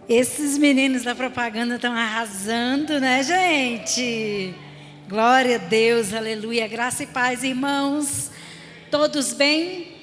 Esses meninos da propaganda estão arrasando, né, gente? Glória a Deus, aleluia. Graça e paz, irmãos. Todos bem?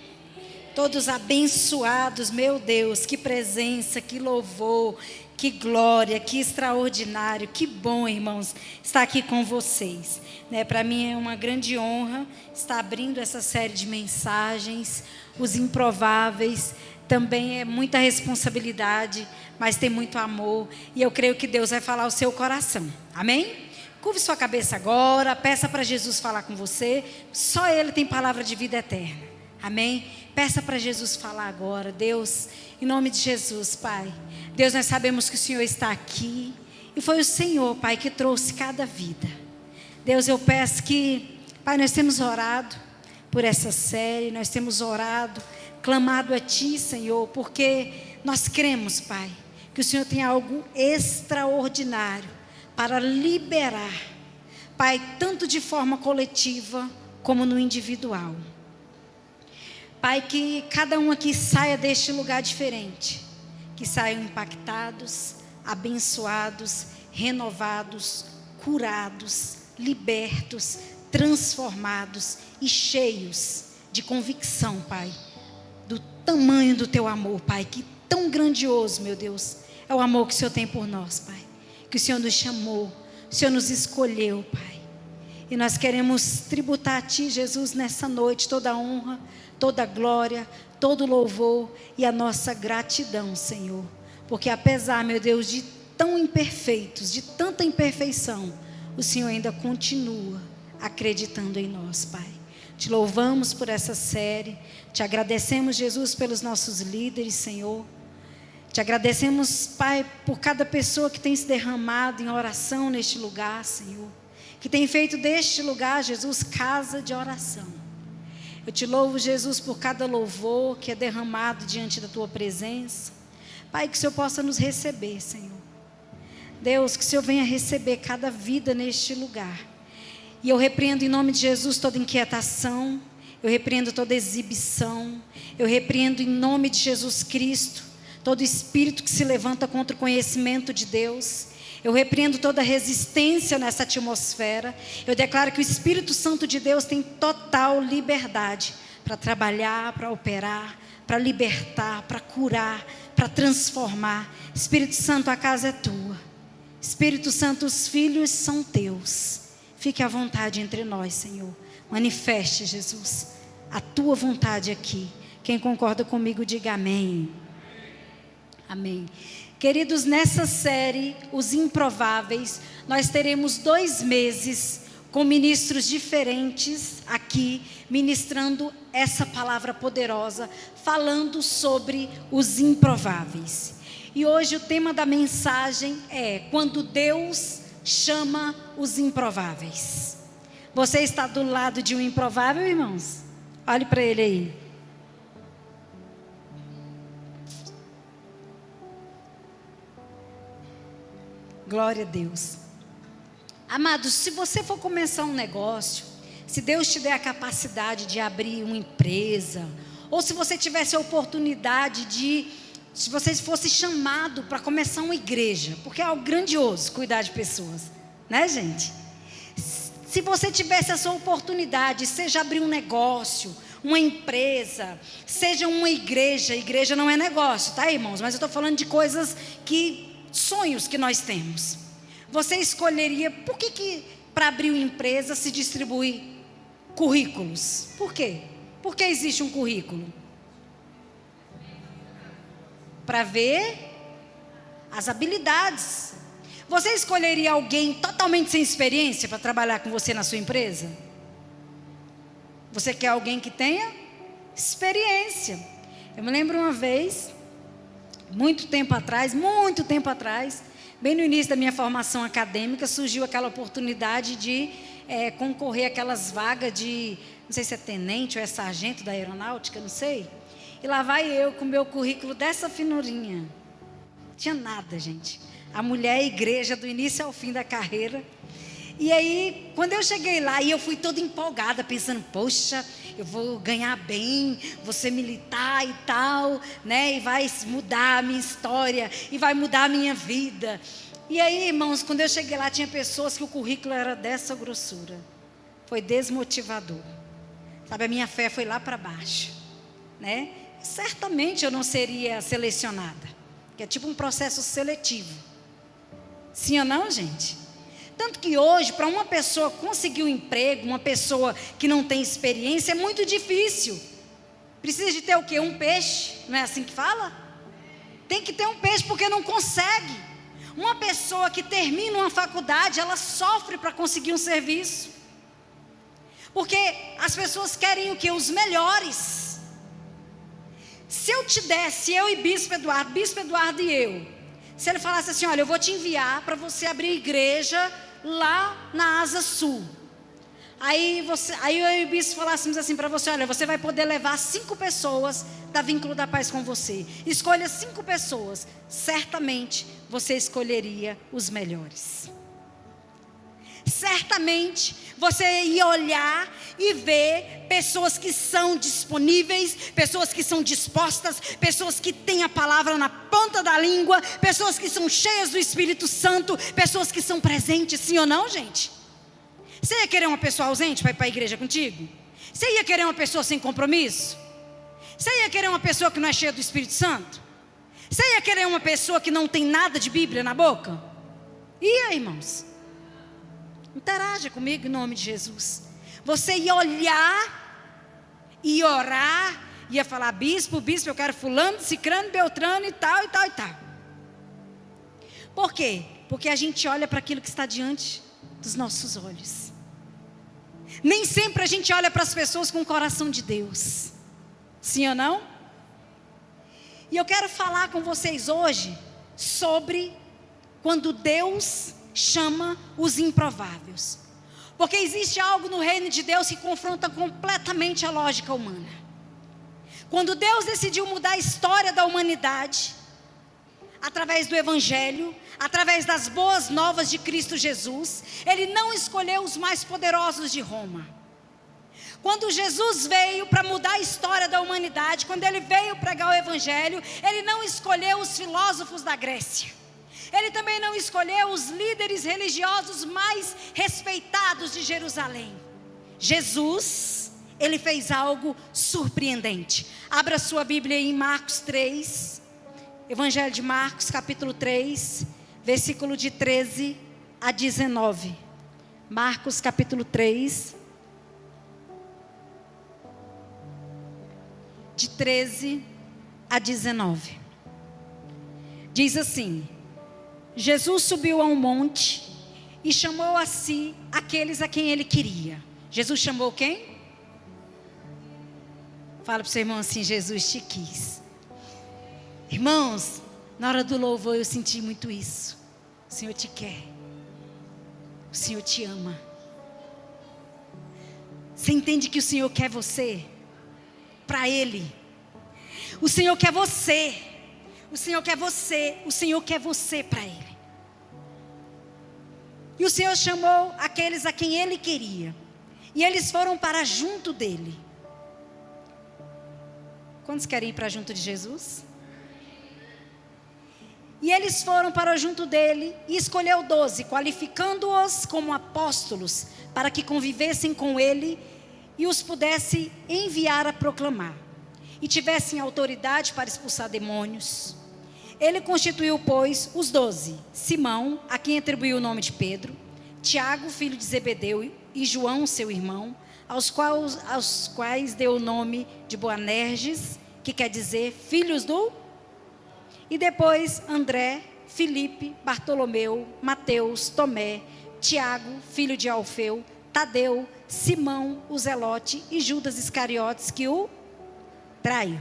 Todos abençoados, meu Deus. Que presença, que louvor, que glória, que extraordinário. Que bom, irmãos, estar aqui com vocês. Para mim é uma grande honra estar abrindo essa série de mensagens, os improváveis. Também é muita responsabilidade, mas tem muito amor. E eu creio que Deus vai falar ao seu coração. Amém? Curve sua cabeça agora. Peça para Jesus falar com você. Só Ele tem palavra de vida eterna. Amém? Peça para Jesus falar agora. Deus, em nome de Jesus, Pai. Deus, nós sabemos que o Senhor está aqui. E foi o Senhor, Pai, que trouxe cada vida. Deus, eu peço que, Pai, nós temos orado por essa série. Nós temos orado, clamado a Ti, Senhor, porque nós cremos, Pai, que o Senhor tem algo extraordinário para liberar, Pai, tanto de forma coletiva como no individual. Pai, que cada um aqui saia deste lugar diferente, que saiam impactados, abençoados, renovados, curados, libertos, transformados e cheios de convicção, Pai, do tamanho do Teu amor, Pai, que tão grandioso, meu Deus, é o amor que o Senhor tem por nós, Pai, que o Senhor nos chamou, o Senhor nos escolheu, Pai, e nós queremos tributar a Ti, Jesus, nessa noite, toda a honra, toda a glória, todo o louvor e a nossa gratidão, Senhor, porque apesar, meu Deus, de tão imperfeitos, de tanta imperfeição, o Senhor ainda continua acreditando em nós, Pai. Te louvamos por essa série, te agradecemos, Jesus, pelos nossos líderes, Senhor. Te agradecemos, Pai, por cada pessoa que tem se derramado em oração neste lugar, Senhor. Que tem feito deste lugar, Jesus, casa de oração. Eu te louvo, Jesus, por cada louvor que é derramado diante da Tua presença. Pai, que o Senhor possa nos receber, Senhor. Deus, que o Senhor venha receber cada vida neste lugar. E eu repreendo em nome de Jesus toda inquietação, eu repreendo toda exibição, eu repreendo em nome de Jesus Cristo todo espírito que se levanta contra o conhecimento de Deus. Eu repreendo toda resistência nessa atmosfera. Eu declaro que o Espírito Santo de Deus tem total liberdade para trabalhar, para operar, para libertar, para curar, para transformar. Espírito Santo, a casa é Tua. Espírito Santo, os filhos são Teus. Fique à vontade entre nós, Senhor. Manifeste, Jesus, a Tua vontade aqui. Quem concorda comigo, diga amém. Amém. Queridos, nessa série, Os Improváveis, nós teremos 2 meses com ministros diferentes aqui, ministrando essa palavra poderosa, falando sobre os improváveis. E hoje o tema da mensagem é: quando Deus chama os improváveis. Você está do lado de um improvável, irmãos? Olhe para ele aí. Glória a Deus. Amados, se você for começar um negócio, se Deus te der a capacidade de abrir uma empresa, ou se você tivesse a oportunidade se você fosse chamado para começar uma igreja, porque é algo grandioso cuidar de pessoas, né, gente? Se você tivesse essa oportunidade, seja abrir um negócio, uma empresa, seja uma igreja não é negócio, tá, irmãos? Mas eu estou falando de coisas sonhos que nós temos. Você escolheria, por que para abrir uma empresa se distribui currículos? Por quê? Por que existe um currículo? Para ver as habilidades. Você escolheria alguém totalmente sem experiência para trabalhar com você na sua empresa? Você quer alguém que tenha experiência. Eu me lembro uma vez, muito tempo atrás, bem no início da minha formação acadêmica, surgiu aquela oportunidade de concorrer àquelas vagas de, não sei se é tenente ou é sargento da aeronáutica, não sei. E lá vai eu com meu currículo dessa finurinha. Não tinha nada, gente. A mulher igreja do início ao fim da carreira. E aí, quando eu cheguei lá, e eu fui toda empolgada, pensando, poxa, eu vou ganhar bem, vou ser militar e tal, né? E vai mudar a minha história, e vai mudar a minha vida. E aí, irmãos, quando eu cheguei lá, tinha pessoas que o currículo era dessa grossura. Foi desmotivador. Sabe, a minha fé foi lá para baixo, né? Certamente eu não seria selecionada, que é tipo um processo seletivo. Sim ou não, gente? Tanto que hoje, para uma pessoa conseguir um emprego, uma pessoa que não tem experiência, é muito difícil. Precisa de ter o quê? Um peixe, não é assim que fala? Tem que ter um peixe porque não consegue. Uma pessoa que termina uma faculdade, ela sofre para conseguir um serviço. Porque as pessoas querem o quê? Os melhores. Se eu te desse, eu e Bispo Eduardo e eu, se ele falasse assim, olha, eu vou te enviar para você abrir igreja lá na Asa Sul. Aí eu e o Bispo falássemos assim para você, olha, você vai poder levar 5 pessoas da Vínculo da Paz com você. Escolha 5 pessoas. Certamente você escolheria os melhores. Certamente você ia olhar e ver pessoas que são disponíveis, pessoas que são dispostas, pessoas que têm a palavra na ponta da língua, pessoas que são cheias do Espírito Santo, pessoas que são presentes, sim ou não, gente? Você ia querer uma pessoa ausente para ir para a igreja contigo? Você ia querer uma pessoa sem compromisso? Você ia querer uma pessoa que não é cheia do Espírito Santo? Você ia querer uma pessoa que não tem nada de Bíblia na boca? Ia, irmãos? Interaja comigo em nome de Jesus. Você ia olhar e orar, ia falar, bispo, eu quero fulano, cicrano, beltrano e tal, e tal, e tal. Por quê? Porque a gente olha para aquilo que está diante dos nossos olhos. Nem sempre a gente olha para as pessoas com o coração de Deus. Sim ou não? E eu quero falar com vocês hoje sobre quando Deus chama os improváveis. Porque existe algo no reino de Deus que confronta completamente a lógica humana. Quando Deus decidiu mudar a história da humanidade, através do Evangelho, através das boas novas de Cristo Jesus, Ele não escolheu os mais poderosos de Roma. Quando Jesus veio para mudar a história da humanidade, quando Ele veio pregar o Evangelho, Ele não escolheu os filósofos da Grécia. Ele também não escolheu os líderes religiosos mais respeitados de Jerusalém. Jesus, Ele fez algo surpreendente. Abra sua Bíblia aí em Marcos 3, Evangelho de Marcos, capítulo 3, versículo de 13 a 19. Marcos, capítulo 3, de 13 a 19. Diz assim: Jesus subiu a um monte e chamou a si aqueles a quem Ele queria. Jesus chamou quem? Fala para o seu irmão assim, Jesus te quis. Irmãos, na hora do louvor eu senti muito isso. O Senhor te quer. O Senhor te ama. Você entende que o Senhor quer você para Ele? O Senhor quer você. O Senhor quer você. O Senhor quer você para Ele. E o Senhor chamou aqueles a quem Ele queria. E eles foram para junto dEle. Quantos querem ir para junto de Jesus? E eles foram para junto dEle e escolheu 12, qualificando-os como apóstolos, para que convivessem com Ele e os pudesse enviar a proclamar. E tivessem autoridade para expulsar demônios. Ele constituiu, pois, os 12, Simão, a quem atribuiu o nome de Pedro, Tiago, filho de Zebedeu, e João, seu irmão, aos quais deu o nome de Boanerges, que quer dizer filhos do... E depois André, Filipe, Bartolomeu, Mateus, Tomé, Tiago, filho de Alfeu, Tadeu, Simão, o Zelote e Judas Iscariotes, que o traiu.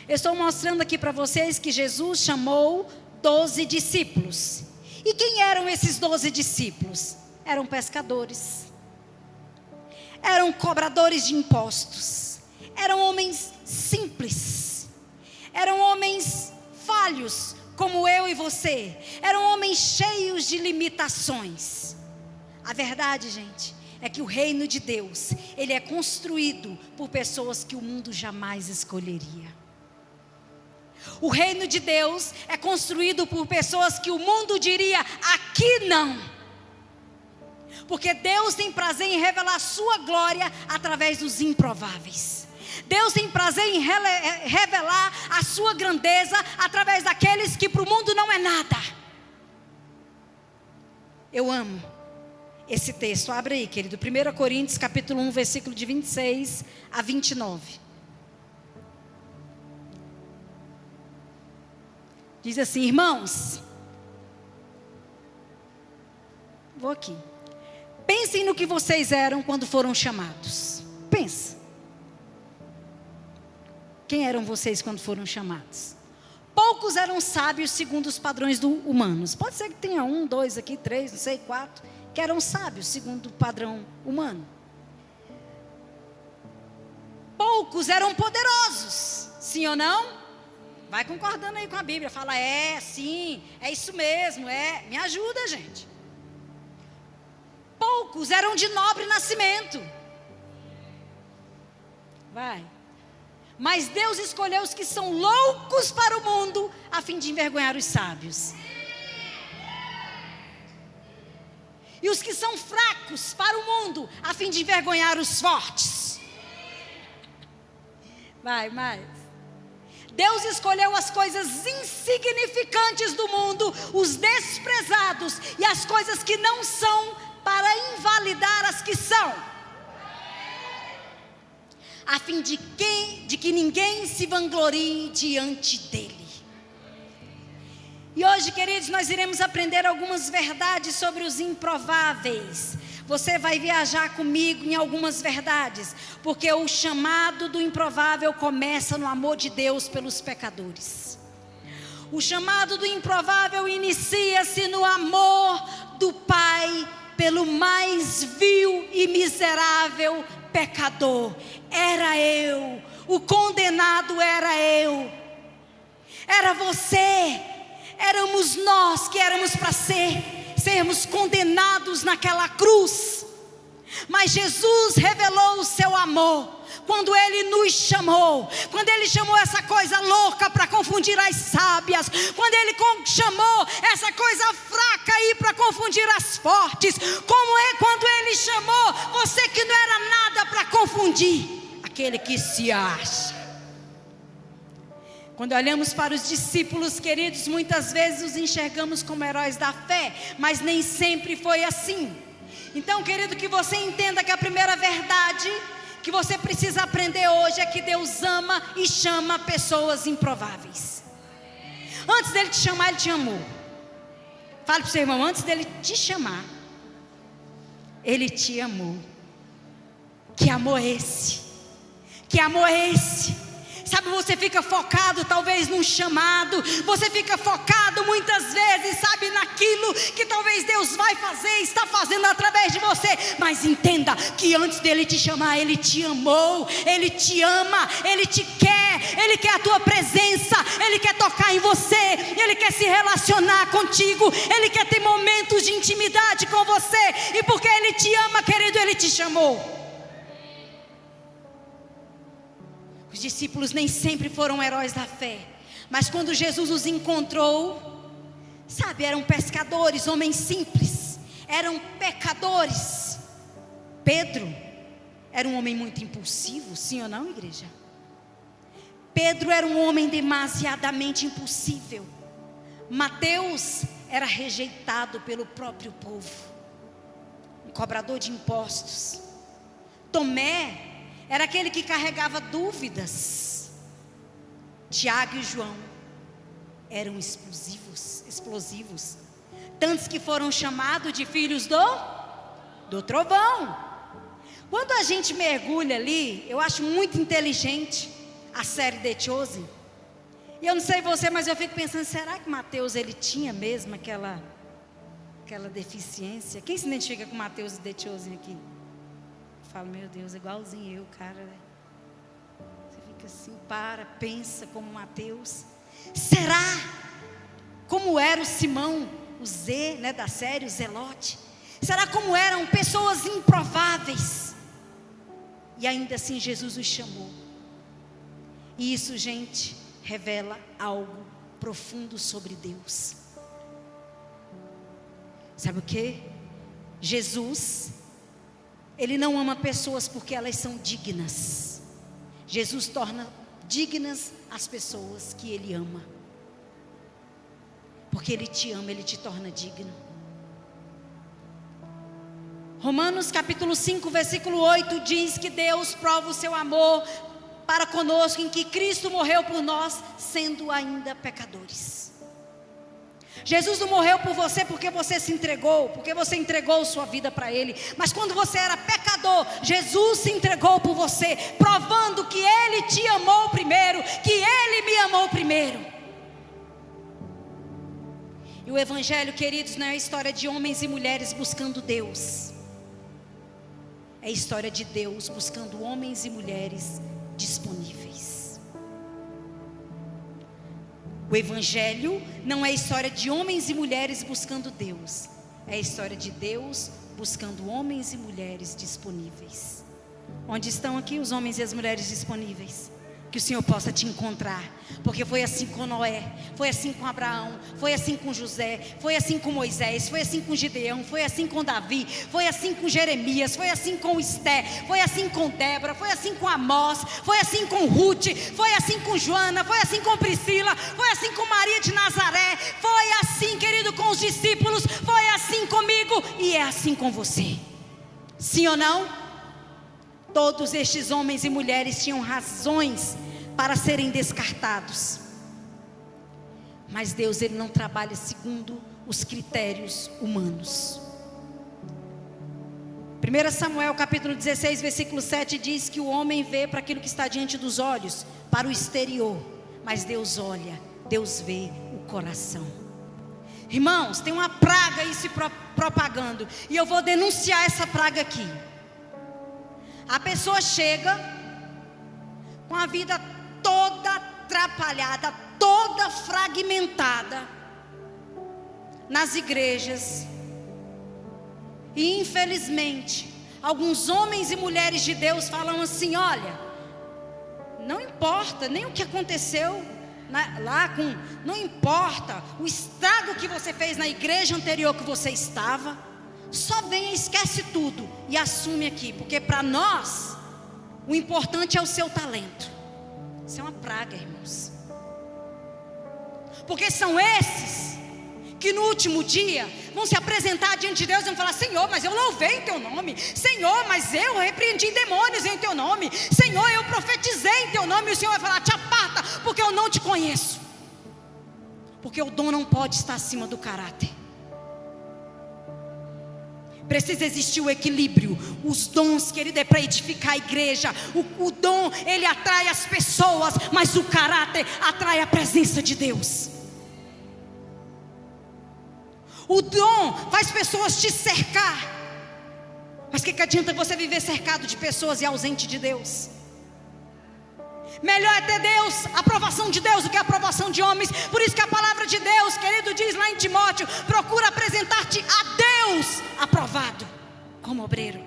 Eu estou mostrando aqui para vocês que Jesus chamou 12 discípulos. E quem eram esses 12 discípulos? Eram pescadores. Eram cobradores de impostos. Eram homens simples. Eram homens falhos, como eu e você. Eram homens cheios de limitações. A verdade, gente, é que o reino de Deus, ele é construído por pessoas que o mundo jamais escolheria. O reino de Deus é construído por pessoas que o mundo diria, aqui não. Porque Deus tem prazer em revelar a sua glória através dos improváveis. Deus tem prazer em revelar a sua grandeza através daqueles que para o mundo não é nada. Eu amo esse texto, abre aí, querido, 1 Coríntios capítulo 1, versículo de 26 a 29. Diz assim, irmãos, vou aqui. Pensem no que vocês eram quando foram chamados. Pensa. Quem eram vocês quando foram chamados? Poucos eram sábios segundo os padrões humanos. Pode ser que tenha 1, 2 aqui, 3, não sei, 4, que eram sábios segundo o padrão humano. Poucos eram poderosos, sim ou não? Vai concordando aí com a Bíblia, fala, sim, é isso mesmo, me ajuda, gente. Poucos eram de nobre nascimento. Vai. Mas Deus escolheu os que são loucos para o mundo, a fim de envergonhar os sábios. E os que são fracos para o mundo, a fim de envergonhar os fortes. Vai, mais. Deus escolheu as coisas insignificantes do mundo, os desprezados e as coisas que não são, para invalidar as que são, a fim de que ninguém se vanglorie diante dele. E hoje, queridos, nós iremos aprender algumas verdades sobre os improváveis. Você vai viajar comigo em algumas verdades, porque o chamado do improvável começa no amor de Deus pelos pecadores. O chamado do improvável inicia-se no amor do Pai pelo mais vil e miserável pecador. Era eu, o condenado era eu, era você, éramos nós que éramos para sermos condenados naquela cruz. Mas Jesus revelou o seu amor quando Ele nos chamou, quando Ele chamou essa coisa louca para confundir as sábias, quando Ele chamou essa coisa fraca aí para confundir as fortes, como é quando Ele chamou você que não era nada para confundir aquele que se acha. Quando olhamos para os discípulos, queridos, muitas vezes os enxergamos como heróis da fé, mas nem sempre foi assim. Então, querido, que você entenda que a primeira verdade que você precisa aprender hoje é que Deus ama e chama pessoas improváveis. Antes dele te chamar, Ele te amou. Fale para o seu irmão, antes dele te chamar, Ele te amou. Que amor é esse? Que amor é esse? Sabe, você fica focado talvez num chamado, você fica focado muitas vezes, sabe, naquilo que talvez Deus vai fazer, está fazendo através de você. Mas entenda que antes dele te chamar, Ele te amou, Ele te ama, Ele te quer, Ele quer a tua presença, Ele quer tocar em você, Ele quer se relacionar contigo, Ele quer ter momentos de intimidade com você. E porque Ele te ama, querido, Ele te chamou. Os discípulos nem sempre foram heróis da fé, mas quando Jesus os encontrou, sabe, eram pescadores, homens simples, eram pecadores. Pedro era um homem muito impulsivo, sim ou não, igreja? Pedro era um homem demasiadamente impulsivo. Mateus era rejeitado pelo próprio povo, um cobrador de impostos. Tomé era aquele que carregava dúvidas. Tiago e João eram explosivos. Tantos que foram chamados de filhos do trovão. Quando a gente mergulha ali, eu acho muito inteligente a série The Chosen. E eu não sei você, mas eu fico pensando, será que Mateus ele tinha mesmo aquela deficiência? Quem se identifica com Mateus e The Chosen aqui? Falo, meu Deus, igualzinho eu, cara. Você fica assim, pensa como Mateus. Será? Como era o Simão, o Z, né, da série, o Zelote? Será como eram pessoas improváveis? E ainda assim Jesus os chamou. E isso, gente, revela algo profundo sobre Deus. Sabe o que? Jesus, Ele não ama pessoas porque elas são dignas. Jesus torna dignas as pessoas que Ele ama. Porque Ele te ama, Ele te torna digno. Romanos capítulo 5, versículo 8 diz que Deus prova o seu amor para conosco em que Cristo morreu por nós, sendo ainda pecadores. Jesus não morreu por você porque você se entregou, porque você entregou sua vida para Ele. Mas quando você era pecador, Jesus se entregou por você, provando que Ele te amou primeiro, que Ele me amou primeiro. E o Evangelho, queridos, não é a história de homens e mulheres buscando Deus. É a história de Deus buscando homens e mulheres disponíveis. O Evangelho não é a história de homens e mulheres buscando Deus. É a história de Deus buscando homens e mulheres disponíveis. Onde estão aqui os homens e as mulheres disponíveis? Que o Senhor possa te encontrar. Porque foi assim com Noé, foi assim com Abraão, foi assim com José, foi assim com Moisés, foi assim com Gideão, foi assim com Davi, foi assim com Jeremias, foi assim com Esté, foi assim com Débora, foi assim com Amós, foi assim com Ruth, foi assim com Joana, foi assim com Priscila, foi assim com Maria de Nazaré, foi assim, querido, com os discípulos, foi assim comigo e é assim com você. Sim ou não? Todos estes homens e mulheres tinham razões para serem descartados. Mas Deus, Ele não trabalha segundo os critérios humanos. 1 Samuel capítulo 16, versículo 7 diz que o homem vê para aquilo que está diante dos olhos, para o exterior. Mas Deus olha, Deus vê o coração. Irmãos, tem uma praga aí se propagando. E eu vou denunciar essa praga aqui. A pessoa chega com a vida toda atrapalhada, toda fragmentada nas igrejas. E infelizmente, alguns homens e mulheres de Deus falam assim: olha, não importa nem o que aconteceu não importa o estrago que você fez na igreja anterior que você estava, só venha, esquece tudo e assume aqui, porque para nós o importante é o seu talento. Isso é uma praga, irmãos, porque são esses que no último dia vão se apresentar diante de Deus e vão falar: Senhor, mas eu louvei em teu nome, Senhor, mas eu repreendi demônios em teu nome, Senhor, eu profetizei em teu nome. E o Senhor vai falar: te aparta, porque eu não te conheço. Porque o dom não pode estar acima do caráter. Precisa existir o equilíbrio. Os dons, querido, é para edificar a igreja. O dom, ele atrai as pessoas, mas o caráter atrai a presença de Deus. O dom faz pessoas te cercar, mas que adianta você viver cercado de pessoas e ausente de Deus? Melhor é ter Deus, a aprovação de Deus, do que a aprovação de homens. Por isso que a palavra de Deus, querido, diz lá em Timóteo: procura apresentar-te a Deus aprovado como obreiro.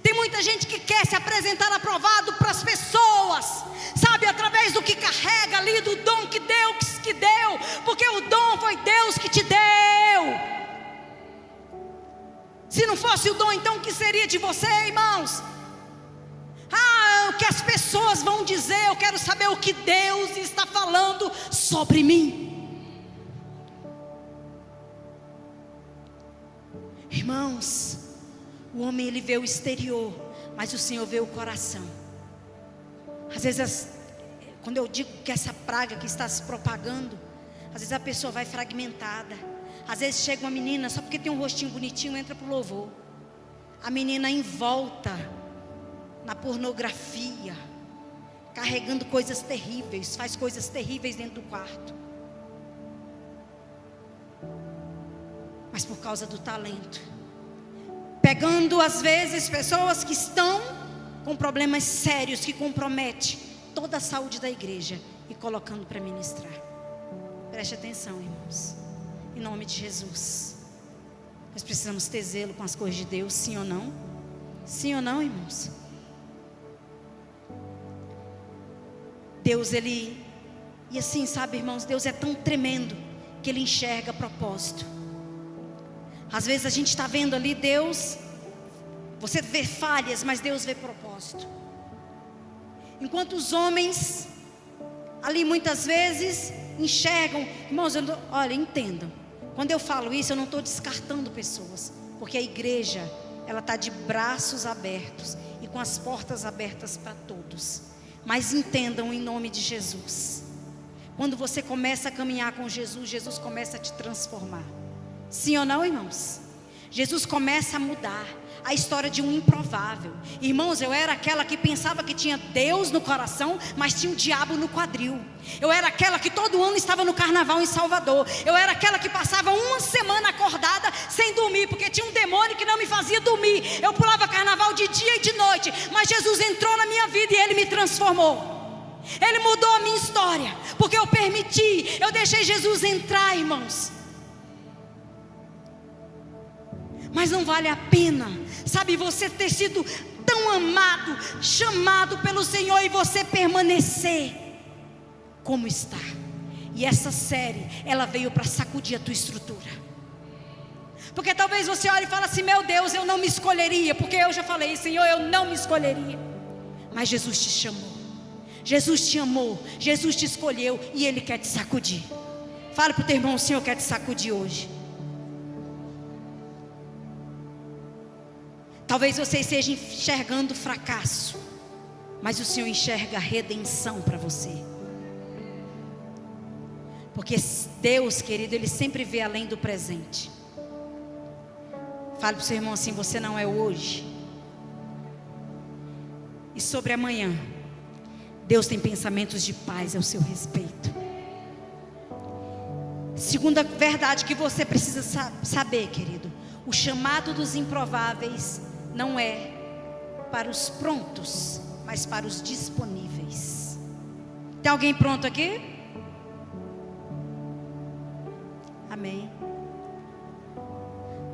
Tem muita gente que quer se apresentar aprovado para as pessoas, sabe, através do que carrega ali, do dom que Deus que deu, porque o dom foi Deus que te deu. Se não fosse o dom, então o que seria de você, irmãos? O que as pessoas vão dizer? Eu quero saber o que Deus está falando sobre mim. Irmãos, o homem, ele vê o exterior, mas o Senhor vê o coração. Às vezes, quando eu digo que essa praga que está se propagando, às vezes a pessoa vai fragmentada. Às vezes chega uma menina, só porque tem um rostinho bonitinho, entra pro louvor. A menina envolta na pornografia, carregando coisas terríveis, faz coisas terríveis dentro do quarto. Mas por causa do talento, pegando às vezes pessoas que estão com problemas sérios, que comprometem toda a saúde da igreja, e colocando para ministrar. Preste atenção, irmãos, em nome de Jesus. Nós precisamos ter zelo com as coisas de Deus, sim ou não? Sim ou não, irmãos? Deus, Ele... E assim, sabe, irmãos, Deus é tão tremendo que Ele enxerga propósito. Às vezes a gente está vendo ali Deus, você vê falhas, mas Deus vê propósito. Enquanto os homens ali muitas vezes enxergam, irmãos, olha, entendam. Quando eu falo isso, eu não estou descartando pessoas, porque a igreja, ela está de braços abertos e com as portas abertas para todos. Mas entendam em nome de Jesus. Quando você começa a caminhar com Jesus, Jesus começa a te transformar. Sim ou não, irmãos? Jesus começa a mudar a história de um improvável. Irmãos, eu era aquela que pensava que tinha Deus no coração, mas tinha o diabo no quadril. Eu era aquela que todo ano estava no carnaval em Salvador. Eu era aquela que passava uma semana acordada sem dormir, porque tinha um demônio que não me fazia dormir. Eu pulava carnaval de dia e de noite, mas Jesus entrou na minha vida e Ele me transformou. Ele mudou a minha história, porque eu permiti, eu deixei Jesus entrar, irmãos. Mas não vale a pena, sabe, você ter sido tão amado, chamado pelo Senhor, e você permanecer como está. E essa série, ela veio para sacudir a tua estrutura. Porque talvez você olhe e fale assim: meu Deus, eu não me escolheria, porque eu já falei, Senhor, eu não me escolheria. Mas Jesus te chamou, Jesus te amou, Jesus te escolheu, e Ele quer te sacudir. Fale para o teu irmão: o Senhor quer te sacudir hoje. Talvez você esteja enxergando fracasso, mas o Senhor enxerga redenção para você. Porque Deus, querido, Ele sempre vê além do presente. Fale para o seu irmão assim: você não é hoje. E sobre amanhã, Deus tem pensamentos de paz ao seu respeito. Segunda verdade que você precisa saber, querido: o chamado dos improváveis não é para os prontos, mas para os disponíveis. Tem alguém pronto aqui? Amém.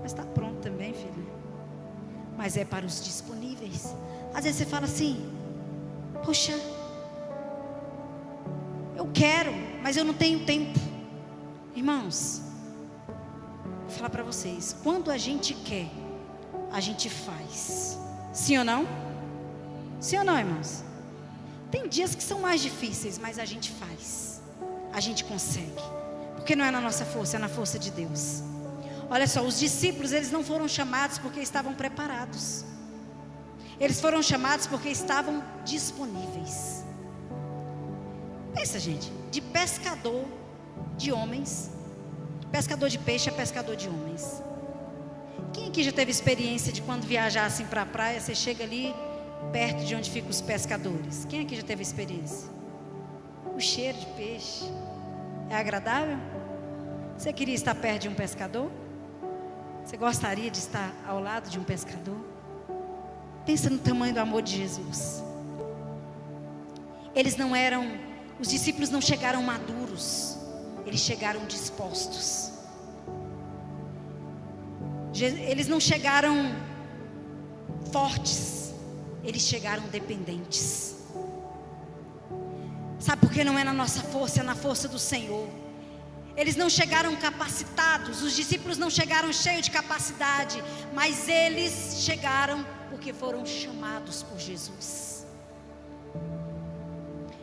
Mas está pronto também, filho. Mas é para os disponíveis. Às vezes você fala assim: poxa, eu quero, mas eu não tenho tempo. Irmãos, vou falar para vocês: quando a gente quer, a gente faz. Sim ou não? Sim ou não, irmãos? Tem dias que são mais difíceis, mas a gente faz. A gente consegue. Porque não é na nossa força, é na força de Deus. Olha só, os discípulos, eles não foram chamados porque estavam preparados. Eles foram chamados porque estavam disponíveis. Pensa, gente, de pescador de homens, pescador de peixe é pescador de homens. Quem aqui já teve experiência de quando viajar assim para a praia, você chega ali perto de onde ficam os pescadores? Quem aqui já teve experiência? O cheiro de peixe é agradável? Você queria estar perto de um pescador? Você gostaria de estar ao lado de um pescador? Pensa no tamanho do amor de Jesus. Os discípulos não chegaram maduros, eles chegaram dispostos. Eles não chegaram fortes, eles chegaram dependentes. Sabe por que não é na nossa força, é na força do Senhor. Eles não chegaram capacitados, os discípulos não chegaram cheios de capacidade, mas eles chegaram porque foram chamados por Jesus.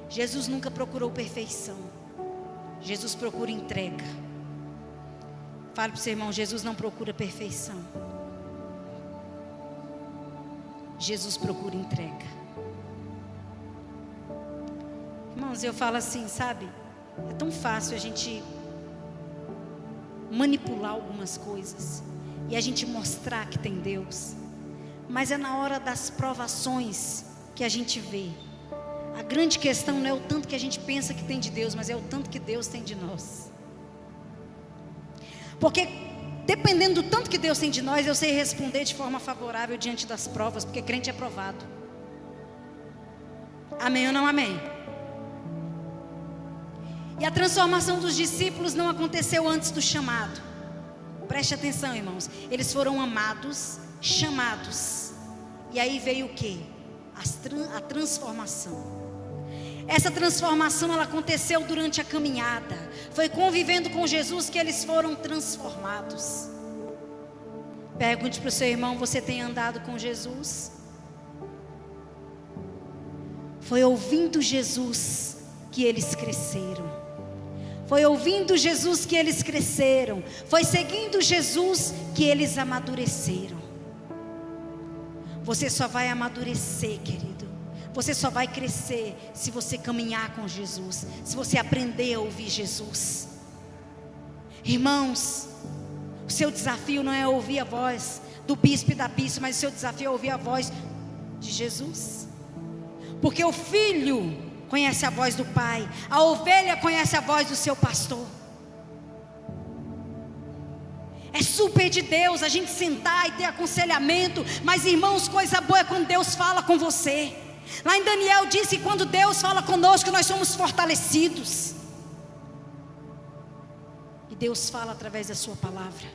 Jesus nunca procurou perfeição, Jesus procura entrega. Fale para o seu irmão: Jesus não procura perfeição, Jesus procura entrega. Irmãos, eu falo assim, sabe, é tão fácil a gente manipular algumas coisas e a gente mostrar que tem Deus, mas é na hora das provações que a gente vê. A grande questão não é o tanto que a gente pensa que tem de Deus, mas é o tanto que Deus tem de nós. Porque dependendo do tanto que Deus tem de nós, eu sei responder de forma favorável diante das provas, porque crente é provado. Amém ou não amém? E a transformação dos discípulos não aconteceu antes do chamado. Preste atenção, irmãos. Eles foram amados, chamados. E aí veio o quê? A transformação. Essa transformação, ela aconteceu durante a caminhada. Foi convivendo com Jesus que eles foram transformados. Pergunte para o seu irmão: você tem andado com Jesus? Foi ouvindo Jesus que eles cresceram. Foi ouvindo Jesus que eles cresceram. Foi seguindo Jesus que eles amadureceram. Você só vai amadurecer, querido. Você só vai crescer se você caminhar com Jesus, se você aprender a ouvir Jesus. Irmãos, o seu desafio não é ouvir a voz do bispo e da bispa, mas o seu desafio é ouvir a voz de Jesus. Porque o filho conhece a voz do pai, a ovelha conhece a voz do seu pastor. É super de Deus a gente sentar e ter aconselhamento, mas irmãos, coisa boa é quando Deus fala com você. Lá em Daniel disse que quando Deus fala conosco, nós somos fortalecidos. E Deus fala através da sua palavra.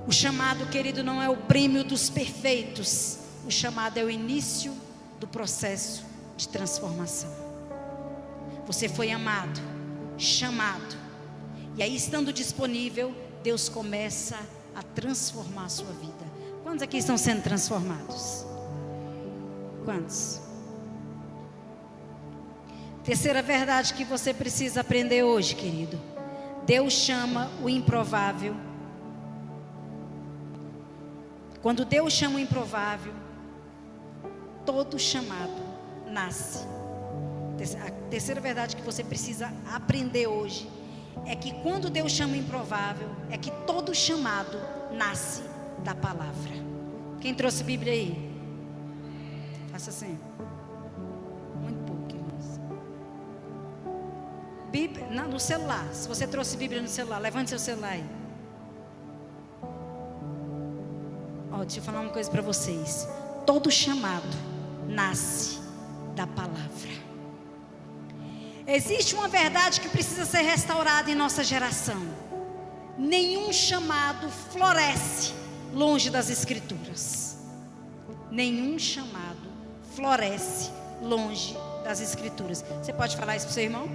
O chamado, querido, não é o prêmio dos perfeitos. O chamado é o início do processo de transformação. Você foi amado, chamado, e aí, estando disponível, Deus começa a transformar a sua vida. Quantos aqui estão sendo transformados? Quantos? Terceira verdade que você precisa aprender hoje, querido: Deus chama o improvável. Quando Deus chama o improvável, todo chamado nasce. A terceira verdade que você precisa aprender hoje é que quando Deus chama o improvável, é que todo chamado nasce da palavra. Quem trouxe Bíblia aí? Faça assim. Muito pouco, irmãos. Bíblia, não, no celular. Se você trouxe Bíblia no celular, levante seu celular aí. Ó, deixa eu falar uma coisa para vocês. Todo chamado nasce da palavra. Existe uma verdade que precisa ser restaurada em nossa geração: nenhum chamado floresce longe das Escrituras. Nenhum chamado floresce longe das Escrituras. Você pode falar isso para o seu irmão?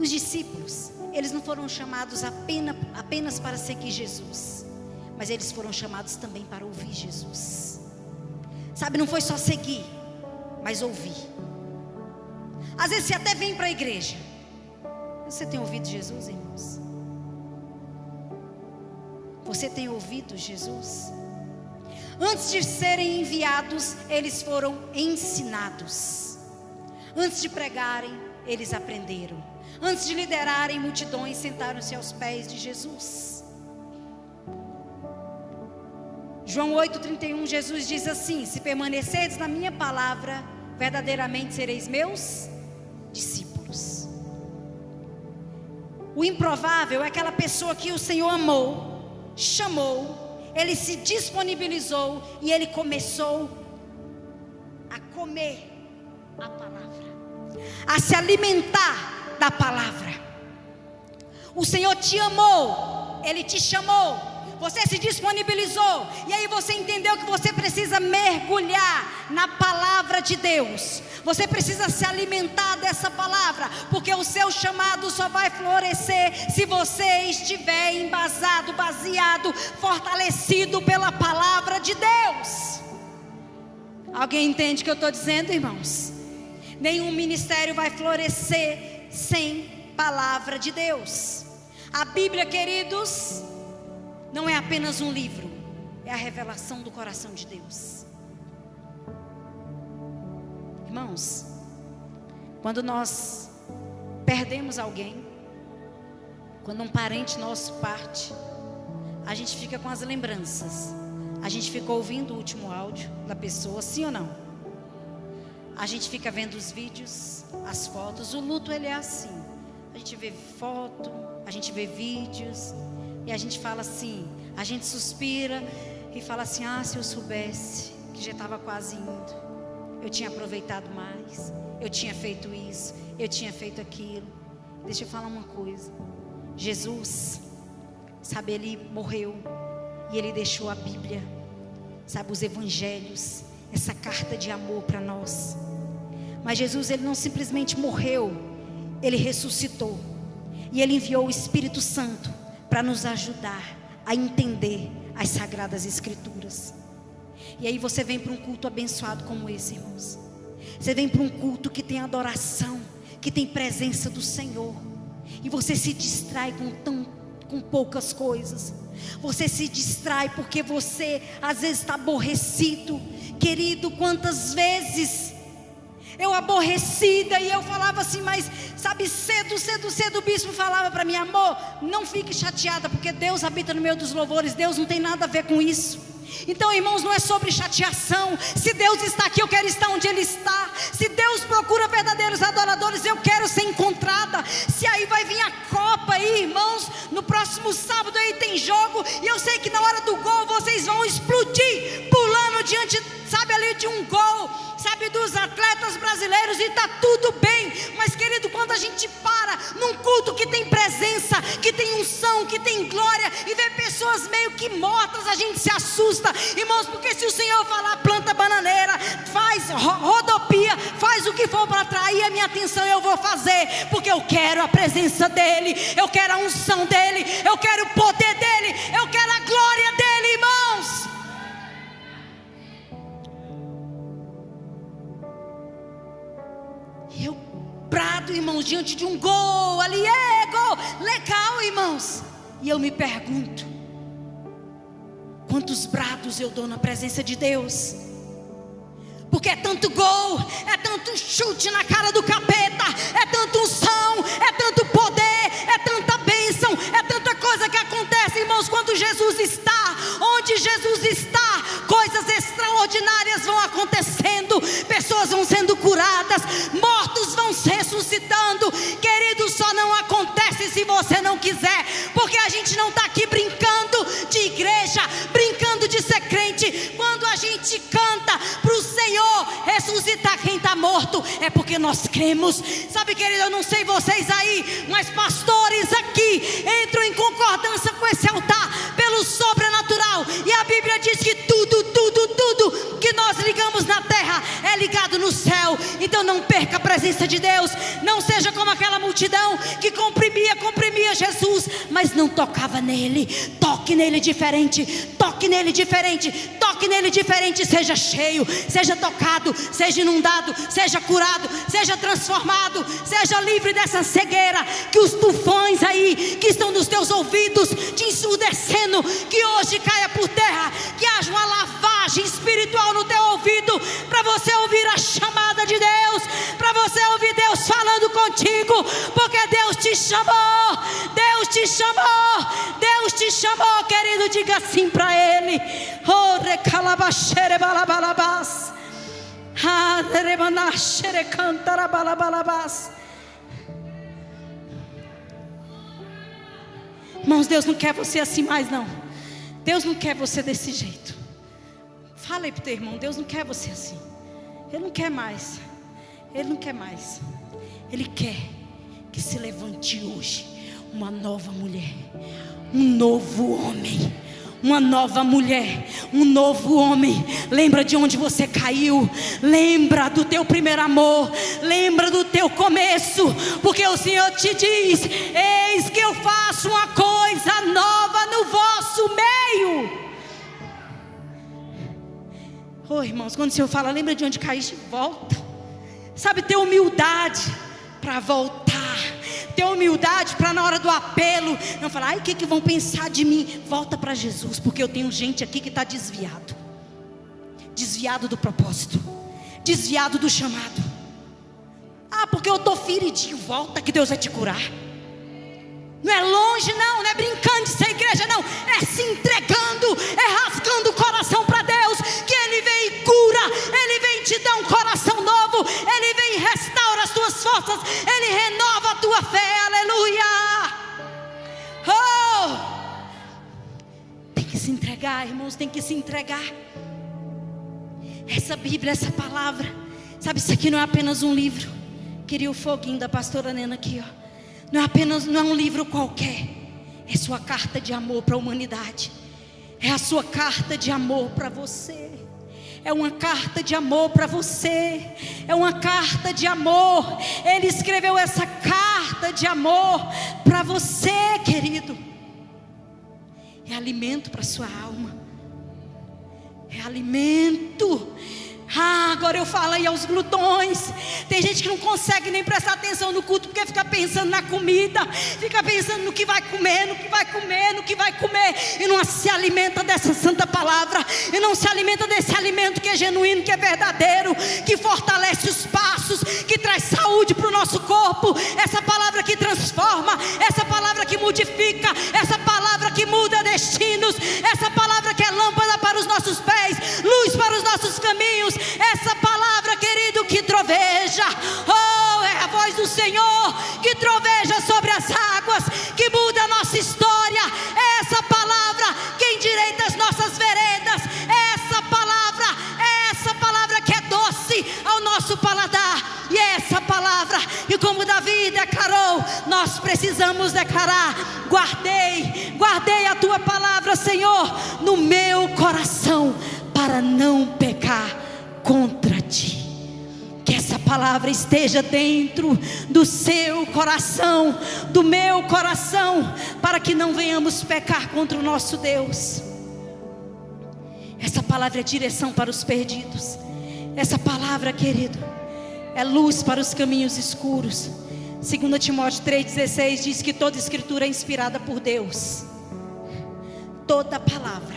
Os discípulos, eles não foram chamados apenas para seguir Jesus, mas eles foram chamados também para ouvir Jesus. Sabe, não foi só seguir, mas ouvir. Às vezes você até vem para a igreja. Você tem ouvido Jesus, irmãos? Você tem ouvido Jesus? Antes de serem enviados, eles foram ensinados. Antes de pregarem, eles aprenderam. Antes de liderarem multidões, sentaram-se aos pés de Jesus. João 8,31, Jesus diz assim: se permanecerdes na minha palavra, verdadeiramente sereis meus discípulos. O improvável é aquela pessoa que o Senhor amou, chamou, ele se disponibilizou e ele começou a comer a palavra, a se alimentar da palavra. O Senhor te amou, ele te chamou, você se disponibilizou, e aí você entendeu que você precisa mergulhar na palavra de Deus. Você precisa se alimentar dessa palavra, porque o seu chamado só vai florescer se você estiver embasado, baseado, fortalecido pela palavra de Deus. Alguém entende o que eu estou dizendo, irmãos? Nenhum ministério vai florescer sem palavra de Deus. A Bíblia, queridos, não é apenas um livro, é a revelação do coração de Deus. Irmãos, quando nós perdemos alguém, quando um parente nosso parte, a gente fica com as lembranças. A gente fica ouvindo o último áudio da pessoa, sim ou não? A gente fica vendo os vídeos, as fotos. O luto, ele é assim. A gente vê foto, a gente vê vídeos, e a gente fala assim, a gente suspira e fala assim: ah, se eu soubesse que já estava quase indo. eu tinha aproveitado mais, eu tinha feito isso, eu tinha feito aquilo. Deixa eu falar uma coisa. Jesus, sabe, ele morreu e ele deixou a Bíblia, sabe, os evangelhos, essa carta de amor para nós. Mas Jesus, ele não simplesmente morreu, ele ressuscitou. E ele enviou o Espírito Santo para nos ajudar a entender as Sagradas Escrituras. E aí você vem para um culto abençoado como esse, irmãos. Você vem para um culto que tem adoração, que tem presença do Senhor. E você se distrai com poucas coisas. Você se distrai porque você às vezes está aborrecido. Querido, quantas vezes eu aborrecida, e eu falava assim, mas sabe, cedo o bispo falava para mim: amor, não fique chateada, porque Deus habita no meio dos louvores. Deus não tem nada a ver com isso. Então, irmãos, não é sobre chateação. Se Deus está aqui, eu quero estar onde Ele está. Se Deus procura verdadeiros adoradores, eu quero ser encontrada. Se aí vai vir a Copa aí, irmãos, no próximo sábado aí tem jogo, e eu sei que na hora do gol vocês vão explodir, pulando diante, sabe, ali de um gol, sabe, dos atletas brasileiros, e está tudo bem. Mas, querido, quando a gente para num culto que tem presença, que tem unção, que tem glória, e vê pessoas meio que mortas, a gente se assusta, irmãos, porque se o Senhor falar planta bananeira, faz rodopia, faz o que for para atrair a minha atenção, eu vou fazer, porque eu quero a presença dEle, eu quero a unção dEle, eu quero o poder dEle, eu quero a glória dEle, irmãos. Eu brado, irmãos, diante de um gol, ali é gol, legal, irmãos, e eu me pergunto, quantos brados eu dou na presença de Deus? Porque é tanto gol, é tanto chute na cara do capeta, é tanto unção, é tanto poder, é tanta bênção, é tanta coisa que acontece, irmãos, quando Jesus está. Onde Jesus está, coisas extraordinárias vão acontecendo, pessoas vão sendo curadas, mortos vão se ressuscitando. Querido, só não acontece se você não quiser, porque a gente não está aqui brincando de igreja, brincando de ser crente. Quando a gente canta para o Senhor ressuscitar quem está morto, é porque nós cremos. Sabe, querido, eu não sei vocês aí, mas pastores aqui entram em concordância com esse altar pelo sobrenatural. E a Bíblia diz que tudo que nós ligamos na terra é ligado no céu. Então não perca a presença de Deus. Não seja como aquela multidão que comprimia Jesus, mas não tocava nele. Toque nele diferente, toque nele diferente, toque nele diferente. Seja cheio, seja tocado, seja inundado, seja curado, seja transformado, seja livre dessa cegueira. Que os tufões aí que estão nos teus ouvidos te ensurdecendo, que hoje caia por terra. Que haja uma lavagem espiritual no teu ouvido, para você ouvir a chamada de Deus, para você ouvir Deus falando contigo, porque Deus te chamou, Deus te chamou, Deus te chamou, querido. Diga assim para Ele: oh, recalabachere balabalabas, ah, remanachere cantarabalabalabas. Irmãos, Deus não quer você assim mais, não. Deus não quer você desse jeito. Fala aí pro teu irmão: Deus não quer você assim. Ele não quer mais. Ele não quer mais. Ele quer que se levante hoje uma nova mulher, um novo homem, uma nova mulher, um novo homem. Lembra de onde você caiu, lembra do teu primeiro amor, lembra do teu começo, porque o Senhor te diz: eis que eu faço uma coisa nova no vosso meio. Oh, irmãos, quando o Senhor fala, lembra de onde caíste, volta. Sabe, ter humildade para voltar, ter humildade para na hora do apelo não falar: ai, o que vão pensar de mim? Volta para Jesus, porque eu tenho gente aqui que está desviado do propósito, desviado do chamado. Ah, porque eu estou feridinho. Volta que Deus vai te curar. Não é longe não, não é brincando de ser igreja não, é se entregando, é rasgando o coração para Deus, que Ele vem e cura, Ele vem te dar um coração novo, Ele vem e restaura as tuas forças, Ele renova a tua fé, aleluia. Oh! Tem que se entregar, irmãos, tem que se entregar. Essa Bíblia, essa palavra, Sabe, isso aqui não é apenas um livro. Queria o foguinho da pastora Nena aqui, ó. Não é um livro qualquer. É sua carta de amor para a humanidade. É a sua carta de amor para você. É uma carta de amor para você. É uma carta de amor. Ele escreveu essa carta de amor para você, querido. É alimento para sua alma. É alimento. Agora eu falo aí aos glutões. Tem gente que não consegue nem prestar atenção no culto, porque fica pensando na comida, fica pensando no que vai comer, no que vai comer, no que vai comer, e não se alimenta dessa santa palavra, e não se alimenta desse alimento que é genuíno, que é verdadeiro, que fortalece os passos, que traz saúde para o nosso corpo. Essa palavra que transforma, essa palavra que modifica, essa palavra que muda destinos, essa palavra que é lâmpada para os nossos pés, luz para os nossos caminhos. Essa palavra, querido, que troveja, oh, é a voz do Senhor que troveja sobre as águas, que muda a nossa história. Essa palavra que endireita as nossas veredas. Essa palavra que é doce ao nosso paladar. E é essa palavra, e como Davi declarou, nós precisamos declarar: guardei a tua palavra, Senhor, no meu coração, para não pecar contra ti. Que essa palavra esteja dentro do seu coração, do meu coração, para que não venhamos pecar contra o nosso Deus. Essa palavra é direção para os perdidos. Essa palavra, querido, é luz para os caminhos escuros. 2 Timóteo 3,16 diz que toda escritura é inspirada por Deus. Toda palavra.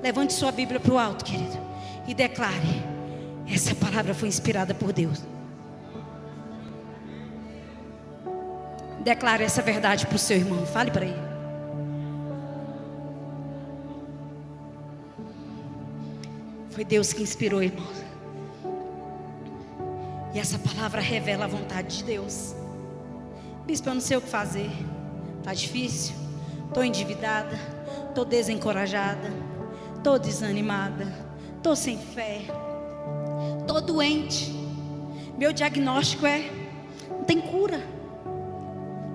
Levante sua Bíblia para o alto, querido, e declare: essa palavra foi inspirada por Deus. Declare essa verdade para o seu irmão. Fale para ele. Foi Deus que inspirou, irmão. E essa palavra revela a vontade de Deus. Bispo, eu não sei o que fazer. Está difícil. Estou endividada. Estou desencorajada. Estou desanimada. Estou sem fé. Estou doente. Meu diagnóstico é: não tem cura.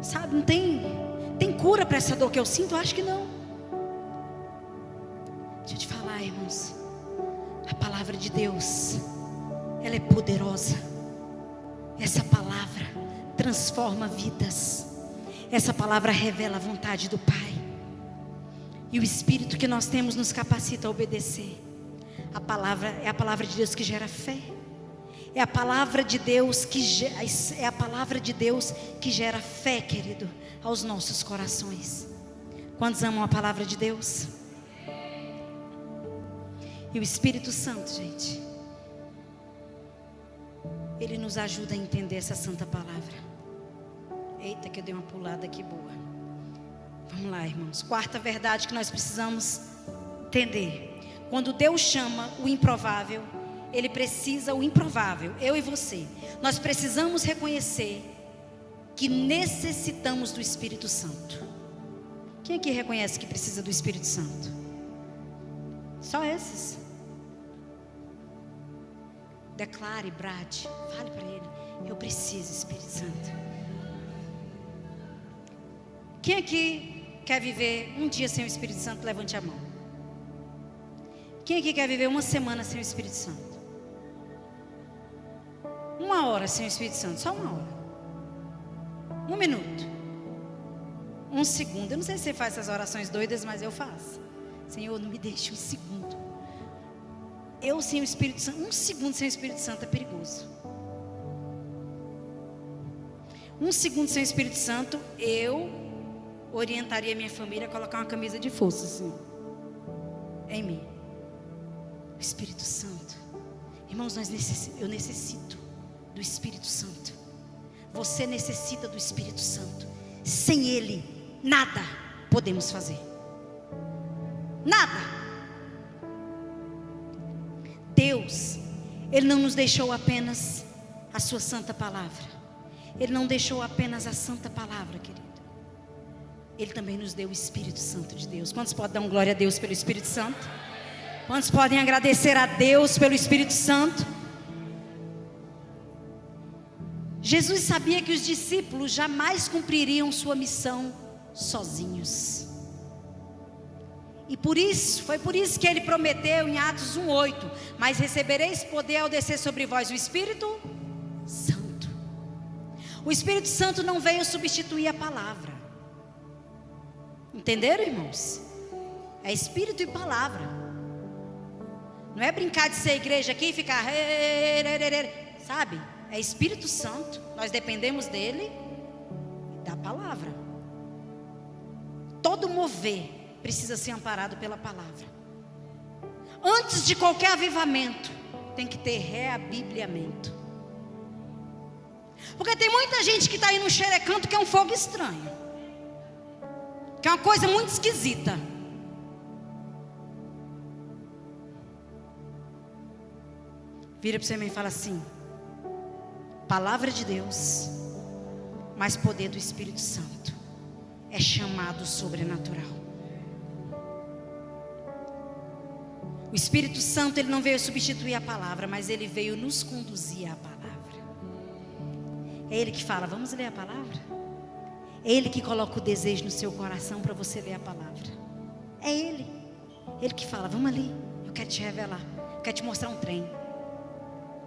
Sabe, não tem cura para essa dor que eu sinto? Eu acho que não. Deixa eu te falar, irmãos. A palavra de Deus, ela é poderosa. Essa palavra transforma vidas. Essa palavra revela a vontade do Pai. E o Espírito que nós temos nos capacita a obedecer. A palavra é a palavra de Deus que gera fé. É a palavra de Deus que gera fé, querido, aos nossos corações. Quantos amam a palavra de Deus? E o Espírito Santo, gente, ele nos ajuda a entender essa santa palavra. Eita, que eu dei uma pulada aqui boa. Vamos lá, irmãos. Quarta verdade que nós precisamos entender. Quando Deus chama o improvável, Ele precisa o improvável, eu e você. Nós precisamos reconhecer que necessitamos do Espírito Santo. Quem aqui reconhece que precisa do Espírito Santo? Só esses. Declare, brade, fale para ele: eu preciso, Espírito Santo. Quem aqui quer viver um dia sem o Espírito Santo? Levante a mão. Quem aqui quer viver uma semana sem o Espírito Santo? Uma hora sem o Espírito Santo, só uma hora. 1 minuto. 1 segundo. Eu não sei se você faz essas orações doidas, mas eu faço. Senhor, não me deixe 1 segundo. Eu sem o Espírito Santo, 1 segundo sem o Espírito Santo é perigoso. 1 segundo sem o Espírito Santo, eu orientaria minha família a colocar uma camisa de força assim, em mim. O Espírito Santo. Irmãos, eu necessito do Espírito Santo. Você necessita do Espírito Santo. Sem Ele, nada podemos fazer. Nada. Deus, Ele não nos deixou apenas a sua santa palavra. Ele não deixou apenas a santa palavra, querido. Ele também nos deu o Espírito Santo de Deus. Quantos podem dar uma glória a Deus pelo Espírito Santo? Quantos podem agradecer a Deus pelo Espírito Santo? Jesus sabia que os discípulos jamais cumpririam sua missão sozinhos. E foi por isso que ele prometeu em Atos 1:8: mas recebereis poder ao descer sobre vós o Espírito Santo. O Espírito Santo não veio substituir a palavra. Entenderam, irmãos? É Espírito e palavra. Não é brincar de ser igreja aqui e ficar, sabe? É Espírito Santo. Nós dependemos dele e da palavra. Todo mover precisa ser amparado pela palavra. Antes de qualquer avivamento, tem que ter reabibliamento. Porque tem muita gente que está aí no xerecanto que é um fogo estranho, que é uma coisa muito esquisita. Vira para você e fala assim: palavra de Deus, mais poder do Espírito Santo, é chamado sobrenatural. O Espírito Santo, ele não veio substituir a palavra, mas ele veio nos conduzir à palavra. É ele que fala: vamos ler a palavra? É ele que coloca o desejo no seu coração para você ler a palavra. É ele que fala: vamos ali, eu quero te revelar, eu quero te mostrar um trem.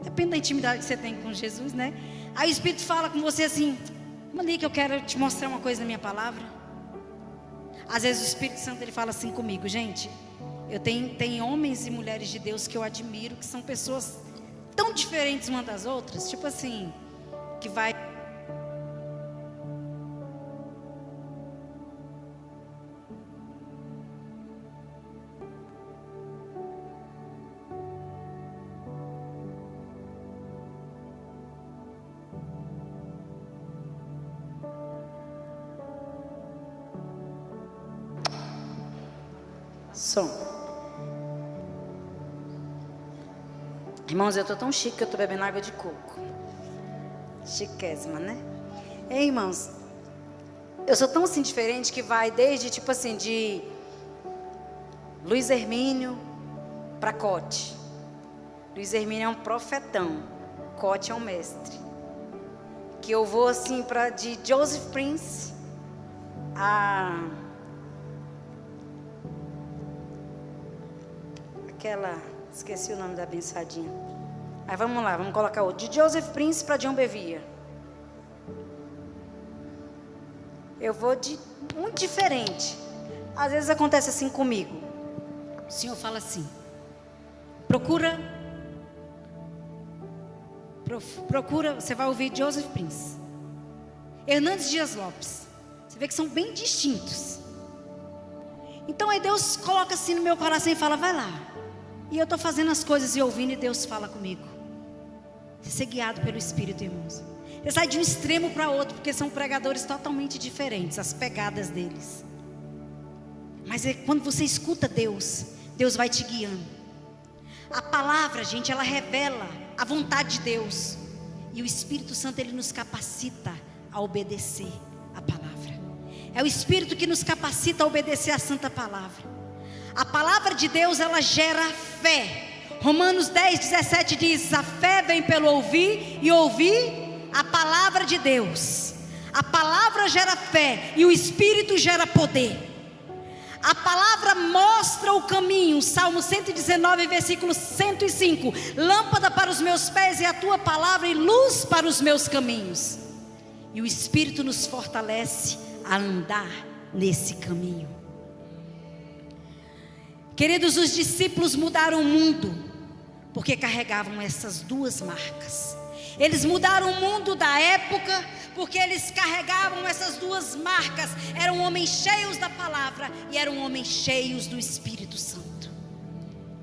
Depende da intimidade que você tem com Jesus, né? Aí o Espírito fala com você assim: vamos ali que eu quero te mostrar uma coisa na minha palavra. Às vezes o Espírito Santo, ele fala assim comigo: gente, eu tenho homens e mulheres de Deus que eu admiro, que são pessoas tão diferentes umas das outras, tipo assim, que vai... Som. Irmãos, eu estou tão chique que eu estou bebendo água de coco. Chiquésima, né? Ei, irmãos, eu sou tão assim diferente que vai desde tipo assim, de Luiz Hermínio para Cote. Luiz Hermínio é um profetão, Cote é um mestre. Que eu vou assim para de Joseph Prince a aquela, esqueci o nome da abençadinha. Aí vamos lá, vamos colocar outro. De Joseph Prince para John Bevere. Eu vou de muito diferente. Às vezes acontece assim comigo. O Senhor fala assim: procura, você vai ouvir Joseph Prince, Hernandes Dias Lopes. Você vê que são bem distintos. Então aí Deus coloca assim no meu coração e fala: vai lá. E eu estou fazendo as coisas e ouvindo, e Deus fala comigo. Você ser guiado pelo Espírito, irmãos. Você sai de um extremo para outro, porque são pregadores totalmente diferentes, as pegadas deles. Mas quando você escuta Deus, Deus vai te guiando. A palavra, gente, ela revela a vontade de Deus. E o Espírito Santo, ele nos capacita a obedecer a palavra. É o Espírito que nos capacita a obedecer a santa palavra. A palavra de Deus, ela gera fé. Romanos 10:17 diz: a fé vem pelo ouvir, e ouvir a palavra de Deus. A palavra gera fé e o Espírito gera poder. A palavra mostra o caminho. Salmo 119, versículo 105: lâmpada para os meus pés é a tua palavra, e luz para os meus caminhos. E o Espírito nos fortalece a andar nesse caminho. Queridos, os discípulos mudaram o mundo porque carregavam essas duas marcas. Eles mudaram o mundo da época porque eles carregavam essas duas marcas. Eram homens cheios da palavra e eram homens cheios do Espírito Santo.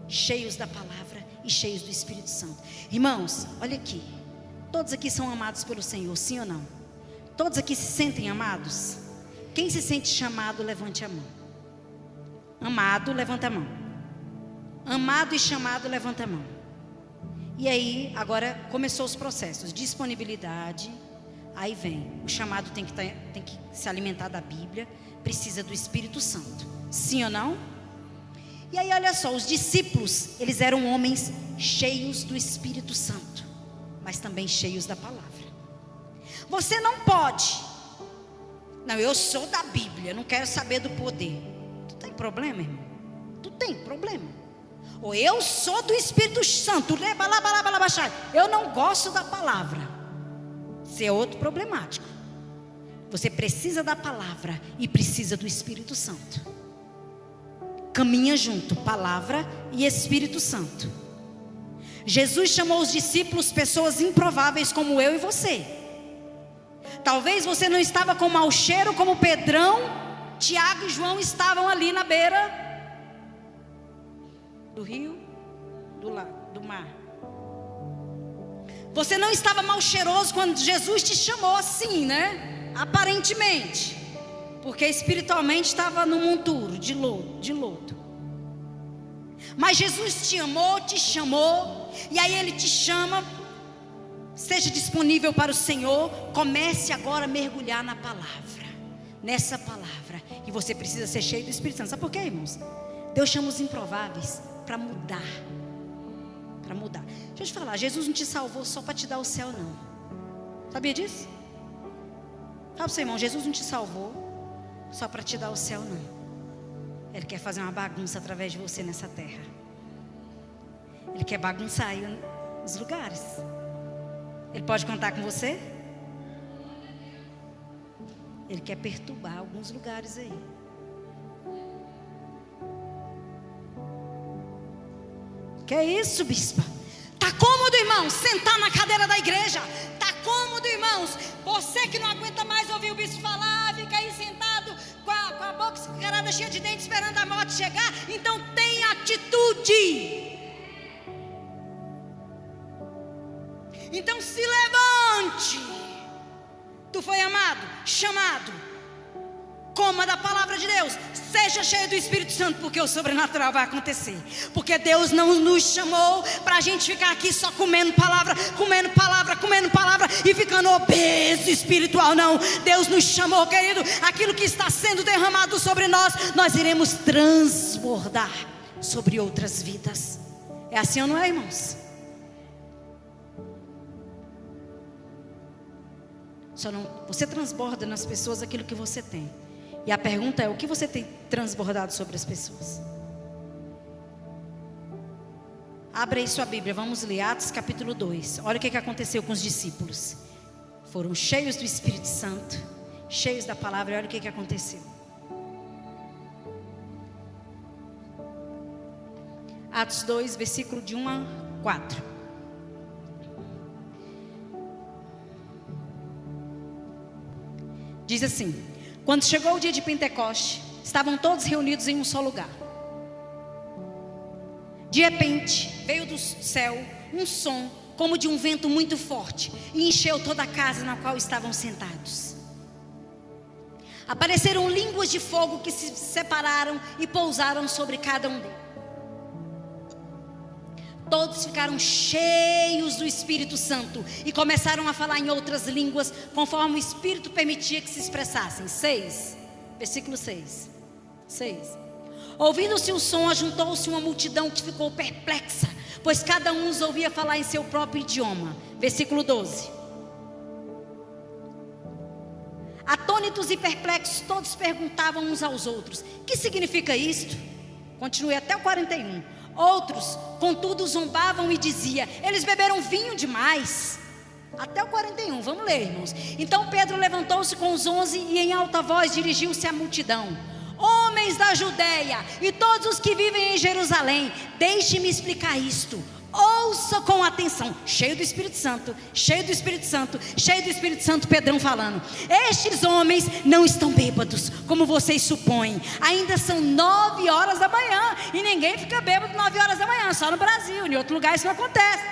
Cheios da palavra e cheios do Espírito Santo. Irmãos, olha aqui. Todos aqui são amados pelo Senhor, sim ou não? Todos aqui se sentem amados? Quem se sente chamado, levante a mão. Amado, levanta a mão. Amado e chamado, levanta a mão. E aí, agora começou os processos. Disponibilidade. Aí vem, o chamado tem que se alimentar da Bíblia. Precisa do Espírito Santo. Sim ou não? E aí olha só, os discípulos, eles eram homens cheios do Espírito Santo, mas também cheios da palavra. Você não pode. Não, eu sou da Bíblia, não quero saber do poder. Tu tem problema, irmão? Tu tem problema. Ou eu sou do Espírito Santo, eu não gosto da palavra. Isso é outro problemático. Você precisa da palavra e precisa do Espírito Santo. Caminha junto, palavra e Espírito Santo. Jesus chamou os discípulos pessoas improváveis como eu e você. Talvez você não estava com mau cheiro como Pedrão, Tiago e João estavam ali na beira do rio, do mar. Você não estava mal cheiroso quando Jesus te chamou assim, né? Aparentemente, porque espiritualmente estava no monturo de lodo. Mas Jesus te amou, te chamou, e aí Ele te chama. Seja disponível para o Senhor. Comece agora a mergulhar na palavra, nessa palavra. E você precisa ser cheio do Espírito Santo. Sabe por quê, irmãos? Deus chama os improváveis para mudar. Para mudar. Deixa eu te falar, Jesus não te salvou só para te dar o céu, não. Sabia disso? Fala para o seu irmão, Jesus não te salvou só para te dar o céu, não. Ele quer fazer uma bagunça através de você nessa terra. Ele quer bagunçar aí os lugares. Ele pode contar com você? Ele quer perturbar alguns lugares aí. Que é isso, bispa? Tá cômodo, irmão, sentar na cadeira da igreja? Tá cômodo, irmãos? Você que não aguenta mais ouvir o bispo falar, fica aí sentado com a boca escarada cheia de dentes, esperando a morte chegar. Então tenha atitude. Então se levante. Tu foi amado, chamado. Coma da palavra de Deus. Seja cheio do Espírito Santo, porque o sobrenatural vai acontecer. Porque Deus não nos chamou para a gente ficar aqui só comendo palavra e ficando obeso espiritual, não. Deus nos chamou, querido. Aquilo que está sendo derramado sobre nós, nós iremos transbordar sobre outras vidas. É assim ou não é, irmãos? Você transborda nas pessoas aquilo que você tem. E a pergunta é: o que você tem transbordado sobre as pessoas? Abra aí sua Bíblia, vamos ler Atos capítulo 2. Olha o que aconteceu com os discípulos. Foram cheios do Espírito Santo, cheios da palavra, e olha o que aconteceu. Atos 2, versículo de 1 a 4. Diz assim: quando chegou o dia de Pentecoste, estavam todos reunidos em um só lugar. De repente, veio do céu um som como de um vento muito forte e encheu toda a casa na qual estavam sentados. Apareceram línguas de fogo que se separaram e pousaram sobre cada um deles. Todos ficaram cheios do Espírito Santo e começaram a falar em outras línguas, conforme o Espírito permitia que se expressassem. Versículo 6. Ouvindo-se o som, ajuntou-se uma multidão que ficou perplexa, pois cada um os ouvia falar em seu próprio idioma. Versículo 12. Atônitos e perplexos, todos perguntavam uns aos outros: que significa isto? Continue até o 41. Outros, contudo, zombavam e diziam: eles beberam vinho demais. Até o 41, vamos ler, irmãos. Então Pedro levantou-se com os 11 e em alta voz dirigiu-se à multidão: homens da Judeia e todos os que vivem em Jerusalém, deixe-me explicar isto. Ouça com atenção. Cheio do Espírito Santo, Pedrão falando: estes homens não estão bêbados, como vocês supõem. Ainda são 9 horas da manhã, e ninguém fica bêbado 9 horas da manhã, só no Brasil. Em outro lugar isso não acontece.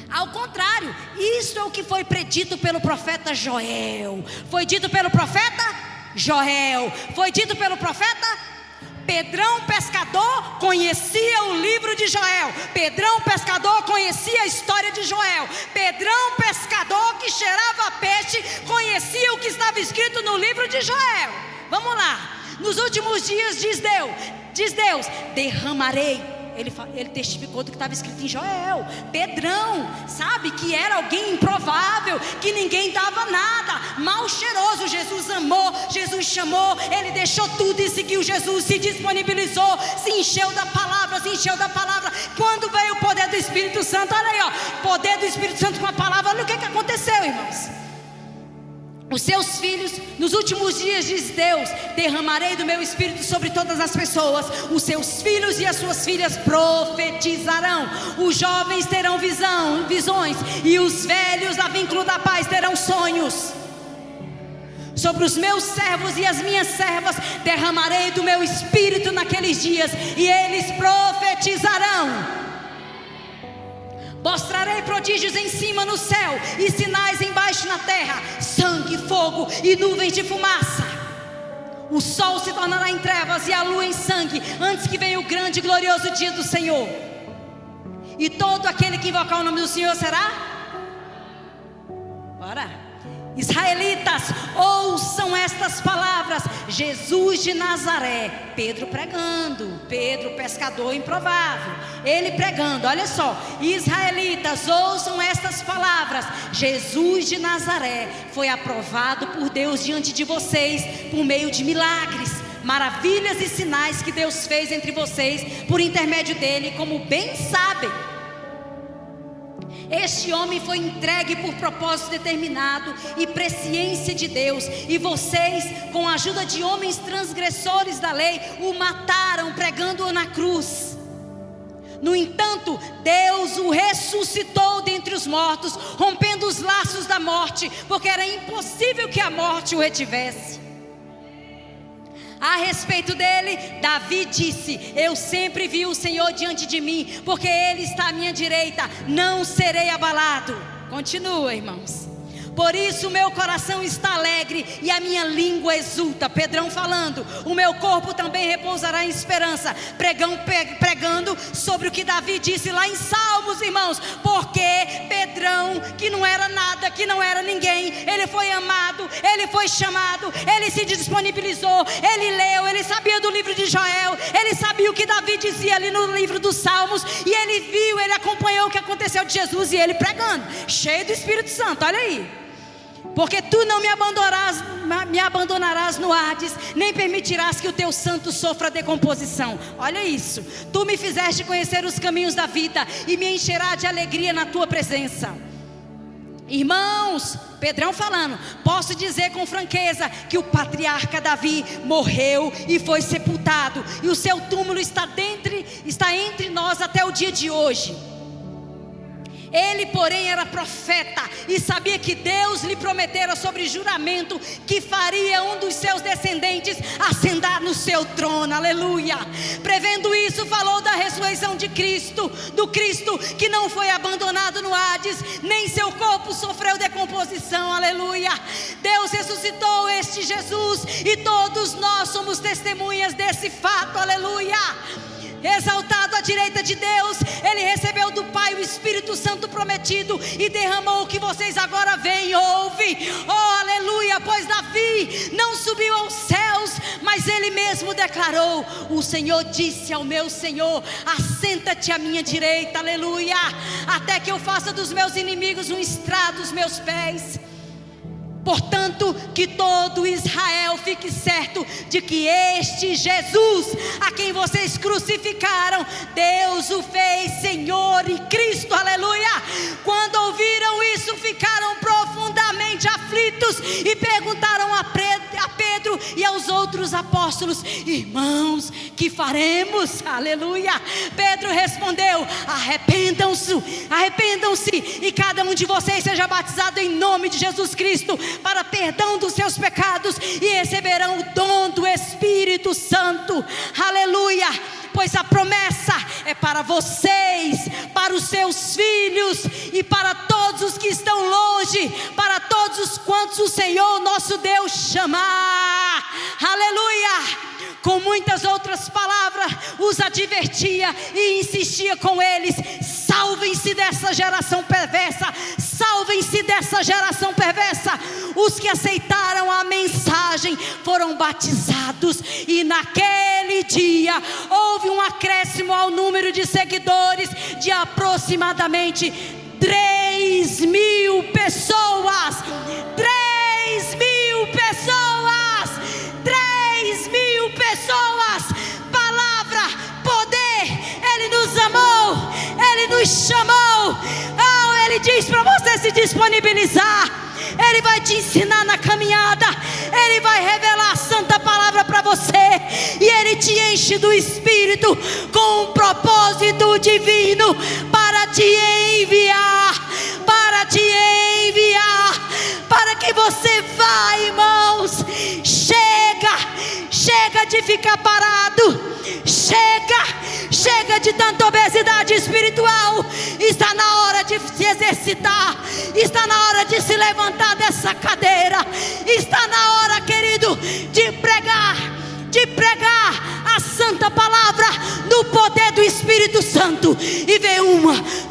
Ao contrário, isso é o que foi predito pelo profeta Joel. Foi dito pelo profeta Pedrão pescador conhecia o livro de Joel. Pedrão pescador conhecia a história de Joel. Pedrão pescador que cheirava peixe conhecia o que estava escrito no livro de Joel. Vamos lá. Nos últimos dias diz Deus, derramarei Ele testificou do que estava escrito em Joel. Pedrão, sabe, que era alguém improvável, que ninguém dava nada, mal cheiroso. Jesus amou, Jesus chamou, ele deixou tudo e seguiu Jesus, se disponibilizou, se encheu da palavra, Quando veio o poder do Espírito Santo, olha aí, poder do Espírito Santo com a palavra, olha o que aconteceu, irmãos. Os seus filhos, nos últimos dias, diz Deus, derramarei do meu Espírito sobre todas as pessoas. Os seus filhos e as suas filhas profetizarão. Os jovens terão visões, e os velhos da vínculo da paz terão sonhos. Sobre os meus servos e as minhas servas derramarei do meu Espírito naqueles dias, e eles profetizarão. Mostrarei prodígios em cima no céu e sinais embaixo na terra, sangue, fogo e nuvens de fumaça. O sol se tornará em trevas e a lua em sangue, antes que venha o grande e glorioso dia do Senhor. E todo aquele que invocar o nome do Senhor será? Bora. Israelitas, ouçam estas palavras. Jesus de Nazaré, Pedro pregando, Pedro pescador improvável, ele pregando, olha só. Israelitas, ouçam estas palavras. Jesus de Nazaré foi aprovado por Deus diante de vocês por meio de milagres, maravilhas e sinais que Deus fez entre vocês por intermédio dele, como bem sabem. Este homem foi entregue por propósito determinado e presciência de Deus, e vocês, com a ajuda de homens transgressores da lei, o mataram pregando-o na cruz. No entanto, Deus o ressuscitou dentre os mortos, rompendo os laços da morte, porque era impossível que a morte o retivesse. A respeito dele, Davi disse: eu sempre vi o Senhor diante de mim, porque ele está à minha direita, não serei abalado. Continua, irmãos. Por isso o meu coração está alegre e a minha língua exulta. Pedrão falando, o meu corpo também repousará em esperança, pregando sobre o que Davi disse lá em Salmos, irmãos. Porque Pedrão, que não era nada, que não era ninguém, ele foi amado, ele foi chamado, ele se disponibilizou, ele leu, ele sabia do livro de Joel, ele sabia o que Davi dizia ali no livro dos Salmos, e ele viu, ele acompanhou o que aconteceu de Jesus, e ele pregando, cheio do Espírito Santo. Olha aí. Porque tu não me abandonarás no Hades, nem permitirás que o teu santo sofra decomposição. Olha isso. Tu me fizeste conhecer os caminhos da vida, e me encherá de alegria na tua presença. Irmãos, Pedrão falando, posso dizer com franqueza que o patriarca Davi morreu e foi sepultado, e o seu túmulo está entre nós até o dia de hoje. Ele, porém, era profeta e sabia que Deus lhe prometera sobre juramento que faria um dos seus descendentes assentar no seu trono, aleluia. Prevendo isso, falou da ressurreição de Cristo, do Cristo que não foi abandonado no Hades, nem seu corpo sofreu decomposição, aleluia. Deus ressuscitou este Jesus e todos nós somos testemunhas desse fato, aleluia. Exaltado à direita de Deus, ele recebeu do Pai o Espírito Santo prometido e derramou o que vocês agora veem e ouvem. Oh, aleluia, pois Davi não subiu aos céus, mas ele mesmo declarou: o Senhor disse ao meu Senhor, assenta-te à minha direita, aleluia, até que eu faça dos meus inimigos um estrado dos meus pés. Portanto, que todo Israel fique certo de que este Jesus, a quem vocês crucificaram, Deus o fez Senhor e Cristo, aleluia. Quando ouviram isso, ficaram profundamente aflitos e perguntaram a Pedro e aos outros apóstolos: irmãos, que faremos? Aleluia. Pedro respondeu: arrependam-se e cada um de vocês seja batizado em nome de Jesus Cristo para perdão dos seus pecados, e receberão o dom do Espírito Santo, aleluia. Pois a promessa é para vocês, para os seus filhos e para todos os que estão longe, para todos os quantos o Senhor nosso Deus chamar, aleluia. Com muitas outras palavras os advertia e insistia com eles: salvem-se dessa geração perversa, salvem-se dessa geração perversa. Os que aceitaram a mensagem mensagem foram batizados. E naquele dia houve um acréscimo ao número de seguidores de aproximadamente 3.000 pessoas. 3.000 pessoas. 3.000 pessoas. Palavra, poder. Ele nos amou, Ele nos chamou. Ele diz para você se disponibilizar. Ele vai te ensinar na caminhada. Ele vai revelar a santa palavra para você. E Ele te enche do Espírito com um propósito divino para te enviar. Para te enviar. Para que você vá, irmãos. Chega de ficar parado. Chega de tanta obesidade espiritual. Está na hora de se exercitar. Está na hora de se levantar dessa cadeira. Está na hora, querido, de pregar a santa palavra no poder do Espírito Santo. E ver 1,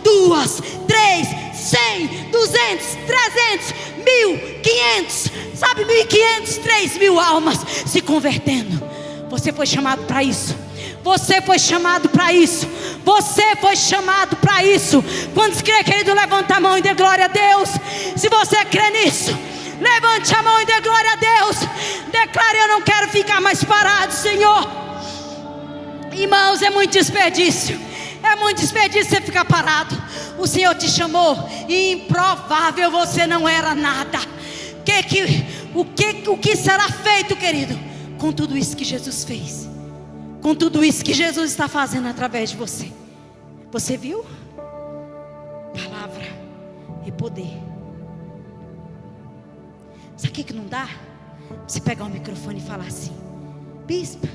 2, 3, 100, 200, 300, 1.000, 500, sabe, 1.500, 3.000 almas se convertendo. Você foi chamado para isso. Você foi chamado para isso. Você foi chamado para isso. Quando crê, querido, levanta a mão e dê glória a Deus. Se você crê nisso, levante a mão e dê glória a Deus. Declare: eu não quero ficar mais parado, Senhor. Irmãos, é muito desperdício. É muito desperdício você ficar parado. O Senhor te chamou e improvável você não era nada. O que será feito, querido, com tudo isso que Jesus fez? Com tudo isso que Jesus está fazendo através de você. Você viu? Palavra e poder. Sabe o que não dá? Você pegar o microfone e falar assim: bispo,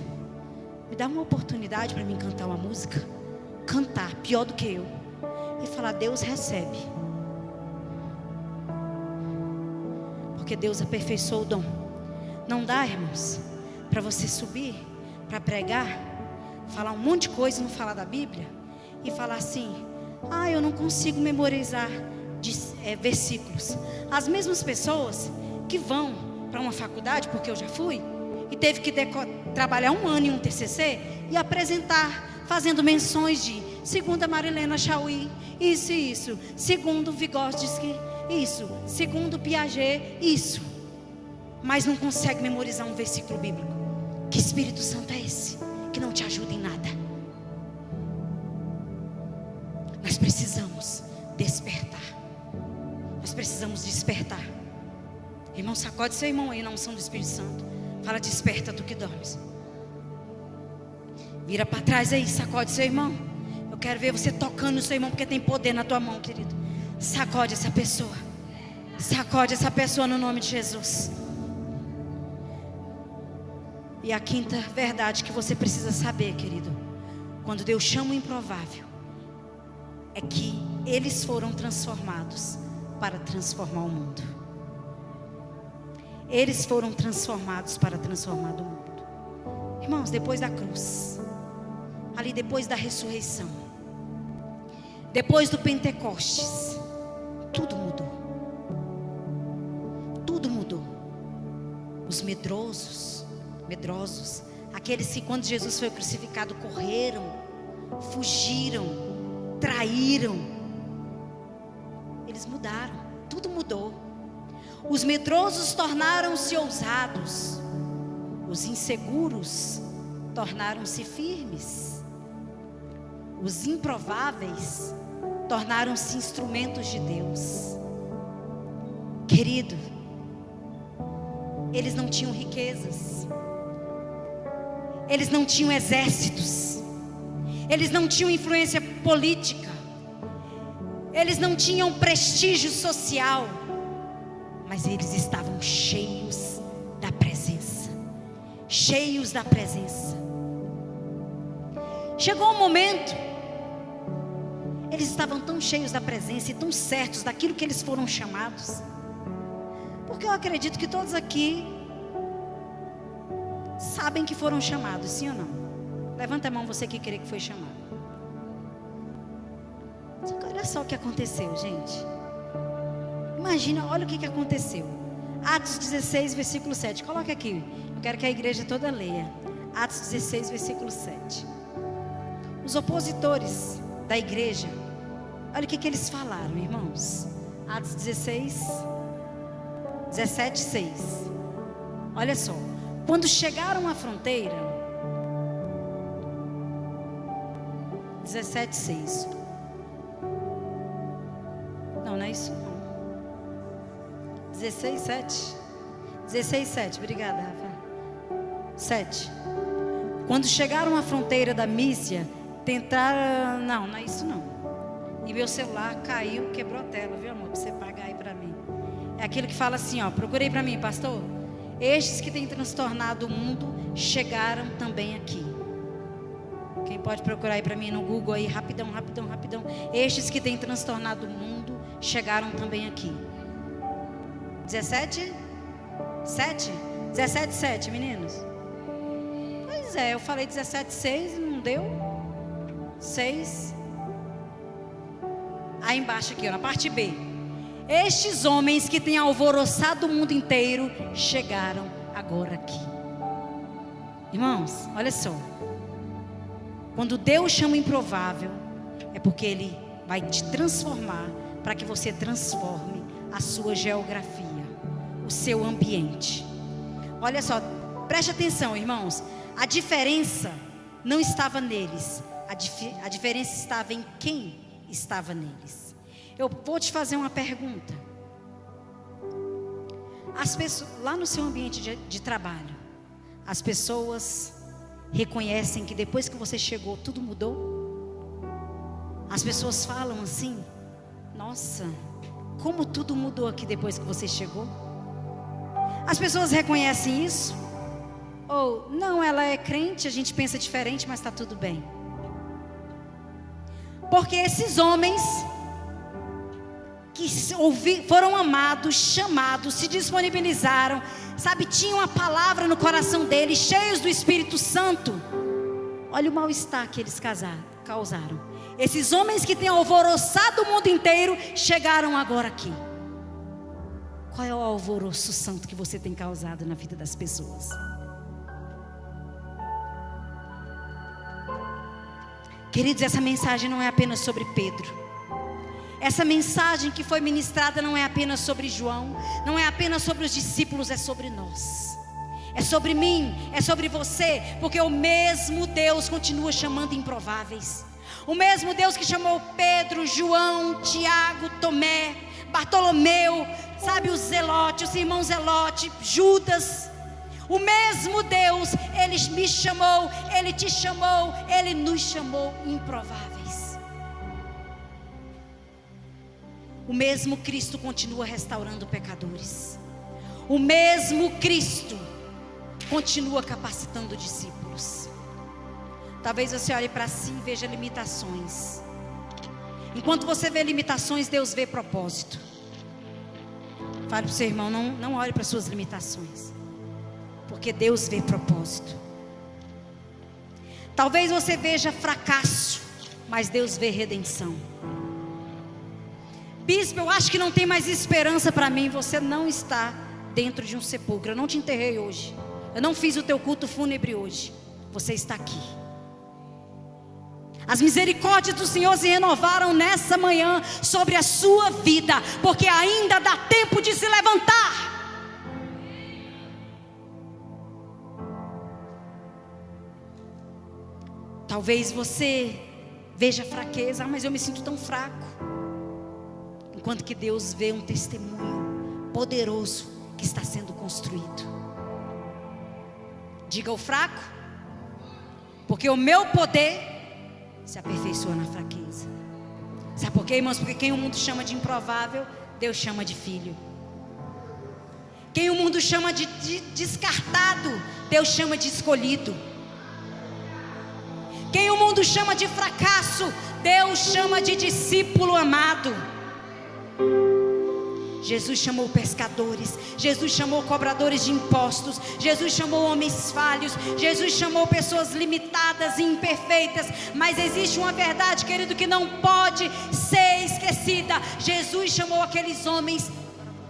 me dá uma oportunidade para mim cantar uma música. Cantar, pior do que eu. E falar: Deus recebe. Porque Deus aperfeiçoou o dom. Não dá, irmãos, para você subir, para pregar, falar um monte de coisa e não falar da Bíblia. E falar assim: eu não consigo memorizar versículos. As mesmas pessoas que vão para uma faculdade, porque eu já fui, e teve que trabalhar 1 ano em um TCC e apresentar, fazendo menções de segundo a Marilena Chauí, isso e isso, segundo Vygotsky, isso, segundo Piaget, isso, mas não consegue memorizar um versículo bíblico. Que Espírito Santo é esse que não te ajuda em nada? Nós precisamos despertar. Nós precisamos despertar. Irmão, sacode seu irmão aí na unção do Espírito Santo. Fala: desperta tu que dormes. Vira para trás aí, sacode seu irmão. Eu quero ver você tocando no seu irmão, porque tem poder na tua mão, querido. Sacode essa pessoa. Sacode essa pessoa no nome de Jesus. E a quinta verdade que você precisa saber, querido, quando Deus chama o improvável, é que eles foram transformados para transformar o mundo. Eles foram transformados para transformar o mundo. Irmãos, depois da cruz, ali depois da ressurreição, depois do Pentecostes, tudo mudou. Tudo mudou. Os medrosos, aqueles que quando Jesus foi crucificado correram, fugiram, traíram, eles mudaram, tudo mudou. Os medrosos tornaram-se ousados, os inseguros tornaram-se firmes, os improváveis tornaram-se instrumentos de Deus. Querido, eles não tinham riquezas, eles não tinham exércitos, eles não tinham influência política, eles não tinham prestígio social, mas eles estavam cheios da presença. Cheios da presença. Chegou um momento, eles estavam tão cheios da presença e tão certos daquilo que eles foram chamados. Porque eu acredito que todos aqui sabem que foram chamados, sim ou não? Levanta a mão você que crê que foi chamado. Olha só o que aconteceu, gente. Imagina, olha o que aconteceu. Atos 16, versículo 7. Coloca aqui. Eu quero que a igreja toda leia. Atos 16, versículo 7. Os opositores da igreja, olha o que eles falaram, irmãos. Atos 16, 17, 6. Olha só. Quando chegaram à fronteira, 17, 6. Não é isso não. 16, 7. 16, 7. Obrigada, Rafa. 7. Quando chegaram à fronteira da Mísia, tentaram... Não é isso não. E meu celular caiu, quebrou a tela, viu, amor? Pra você pagar aí pra mim. É aquilo que fala assim, ó. Procurei pra mim, pastor. Estes que têm transtornado o mundo chegaram também aqui. Quem pode procurar aí pra mim no Google aí, rapidão. Estes que têm transtornado o mundo chegaram também aqui. 17? 7? 17, 7, meninos. Pois é, eu falei 17, 6, não deu? 6. Aí embaixo aqui, ó, na parte B. Estes homens que têm alvoroçado o mundo inteiro chegaram agora aqui. Irmãos, olha só. Quando Deus chama o improvável, é porque Ele vai te transformar para que você transforme a sua geografia, o seu ambiente. Olha só, preste atenção, irmãos. A diferença não estava neles. A diferença estava em quem estava neles. Eu vou te fazer uma pergunta. As pessoas, lá no seu ambiente de trabalho, as pessoas reconhecem que depois que você chegou, tudo mudou? As pessoas falam assim: nossa, como tudo mudou aqui depois que você chegou? As pessoas reconhecem isso? Ou, não, ela é crente, a gente pensa diferente, mas está tudo bem. Porque esses homens que foram amados, chamados, se disponibilizaram, sabe, tinham a palavra no coração deles, cheios do Espírito Santo. Olha o mal-estar que eles causaram. Esses homens que têm alvoroçado o mundo inteiro chegaram agora aqui. Qual é o alvoroço santo que você tem causado na vida das pessoas? Queridos, essa mensagem não é apenas sobre Pedro. Essa mensagem que foi ministrada não é apenas sobre João, não é apenas sobre os discípulos, é sobre nós. É sobre mim, é sobre você, porque o mesmo Deus continua chamando improváveis. O mesmo Deus que chamou Pedro, João, Tiago, Tomé, Bartolomeu, sabe, os Zelotes, os irmãos Zelote, Judas. O mesmo Deus, Ele me chamou, Ele te chamou, Ele nos chamou improváveis. O mesmo Cristo continua restaurando pecadores. O mesmo Cristo continua capacitando discípulos. Talvez você olhe para si e veja limitações. Enquanto você vê limitações, Deus vê propósito. Fale para o seu irmão, não olhe para as suas limitações, porque Deus vê propósito. Talvez você veja fracasso, mas Deus vê redenção. Bispo, eu acho que não tem mais esperança para mim. Você não está dentro de um sepulcro. Eu não te enterrei hoje. Eu não fiz o teu culto fúnebre hoje. Você está aqui. As misericórdias do Senhor se renovaram nessa manhã sobre a sua vida, porque ainda dá tempo de se levantar. Talvez você veja fraqueza, mas eu me sinto tão fraco. Enquanto que Deus vê um testemunho poderoso que está sendo construído. Diga o fraco, porque o meu poder se aperfeiçoa na fraqueza. Sabe por quê, irmãos? Porque quem o mundo chama de improvável, Deus chama de filho. Quem o mundo chama de descartado, Deus chama de escolhido. Quem o mundo chama de fracasso, Deus chama de discípulo amado. Jesus chamou pescadores, Jesus chamou cobradores de impostos, Jesus chamou homens falhos, Jesus chamou pessoas limitadas e imperfeitas. Mas existe uma verdade, querido, que não pode ser esquecida. Jesus chamou aqueles homens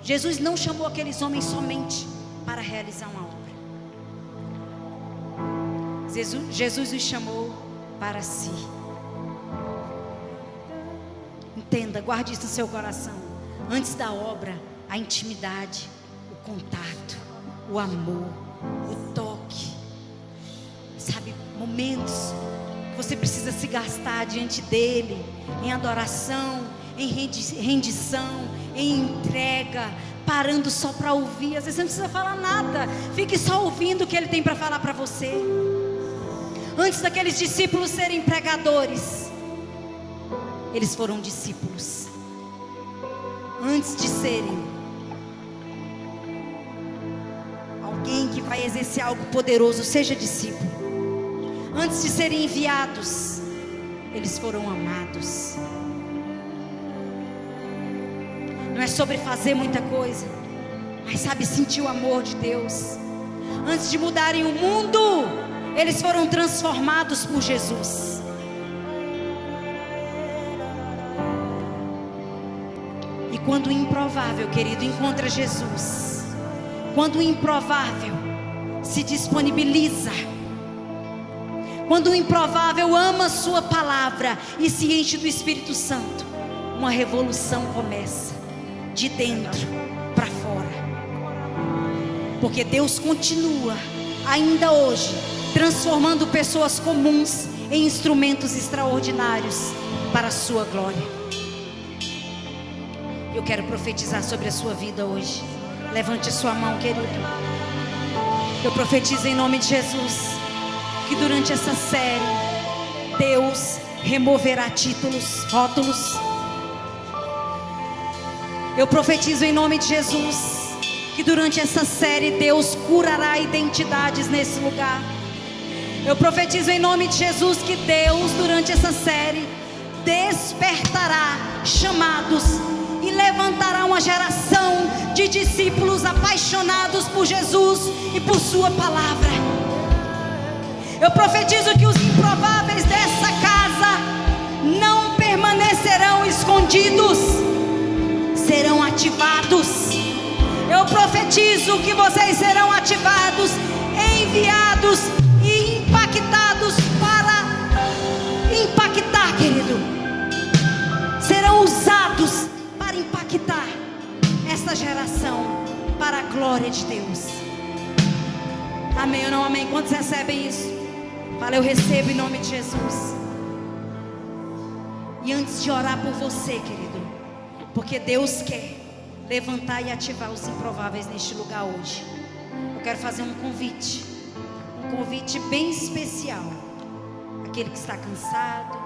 Jesus não chamou aqueles homens somente para realizar uma obra. Jesus os chamou para si. Entenda, guarde isso no seu coração. Antes da obra, a intimidade, o contato, o amor, o toque. Sabe, momentos que você precisa se gastar diante dele, em adoração, em rendição, em entrega, parando só para ouvir. Às vezes você não precisa falar nada, fique só ouvindo o que ele tem para falar para você. Antes daqueles discípulos serem pregadores, eles foram discípulos. Antes de serem alguém que vai exercer algo poderoso, seja discípulo. Antes de serem enviados, eles foram amados. Não é sobre fazer muita coisa, mas sabe, sentir o amor de Deus. Antes de mudarem o mundo, eles foram transformados por Jesus. E quando o improvável, querido, encontra Jesus, quando o improvável se disponibiliza, quando o improvável ama a sua palavra e se enche do Espírito Santo, uma revolução começa, de dentro para fora. Porque Deus continua, ainda hoje, transformando pessoas comuns em instrumentos extraordinários para a sua glória. Eu quero profetizar sobre a sua vida hoje. Levante a sua mão, querido. Eu profetizo em nome de Jesus que durante essa série Deus removerá títulos, rótulos. Eu profetizo em nome de Jesus que durante essa série Deus curará identidades nesse lugar. Eu profetizo em nome de Jesus que Deus durante essa série despertará chamados e levantará uma geração de discípulos apaixonados por Jesus e por sua palavra. Eu profetizo que os improváveis dessa casa não permanecerão escondidos, serão ativados. Eu profetizo que vocês serão ativados, enviados e impactados para impactar, querido. Serão usados para impactar essa geração para a glória de Deus. Amém ou não amém? Quantos recebem isso? Fala, eu recebo em nome de Jesus. E antes de orar por você, querido, porque Deus quer levantar e ativar os improváveis neste lugar hoje, eu quero fazer um convite bem especial. Aquele que está cansado,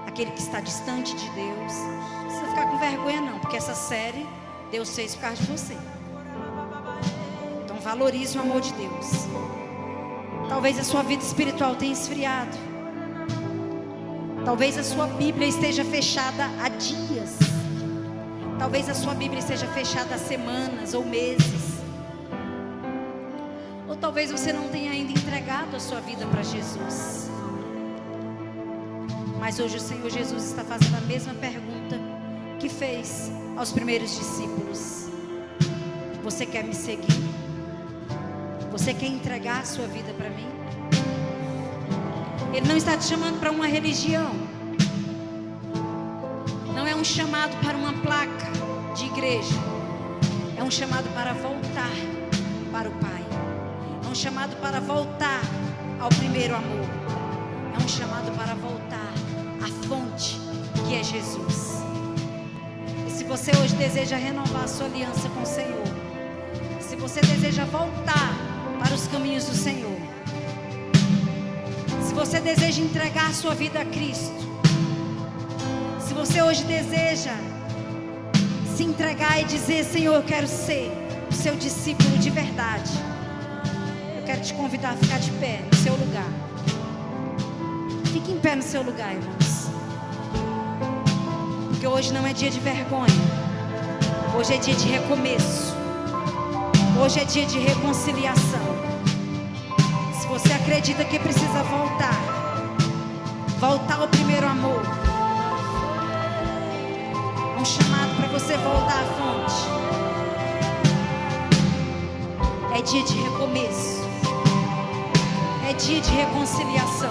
aquele que está distante de Deus, não precisa ficar com vergonha não, porque essa série Deus fez por causa de você. Então valorize o amor de Deus. Talvez a sua vida espiritual tenha esfriado. Talvez a sua Bíblia esteja fechada há dias. Talvez a sua Bíblia esteja fechada há semanas ou meses. Ou talvez você não tenha ainda entregado a sua vida para Jesus. Mas hoje o Senhor Jesus está fazendo a mesma pergunta que fez aos primeiros discípulos. Você quer me seguir? Você quer entregar a sua vida para mim? Ele não está te chamando para uma religião. Não é um chamado para uma placa de igreja. É um chamado para voltar para o Pai. É um chamado para voltar ao primeiro amor. É um chamado para voltar à fonte que é Jesus. E se você hoje deseja renovar a sua aliança com o Senhor, se você deseja voltar para os caminhos do Senhor, se você deseja entregar a sua vida a Cristo, se você hoje deseja se entregar e dizer: Senhor, eu quero ser o seu discípulo de verdade, eu quero te convidar a ficar de pé no seu lugar. Fique em pé no seu lugar, irmãos, porque hoje não é dia de vergonha, hoje é dia de recomeço, hoje é dia de reconciliação. Se você acredita que precisa voltar ao primeiro amor, é um chamado para você voltar à fonte. É dia de recomeço. É dia de reconciliação.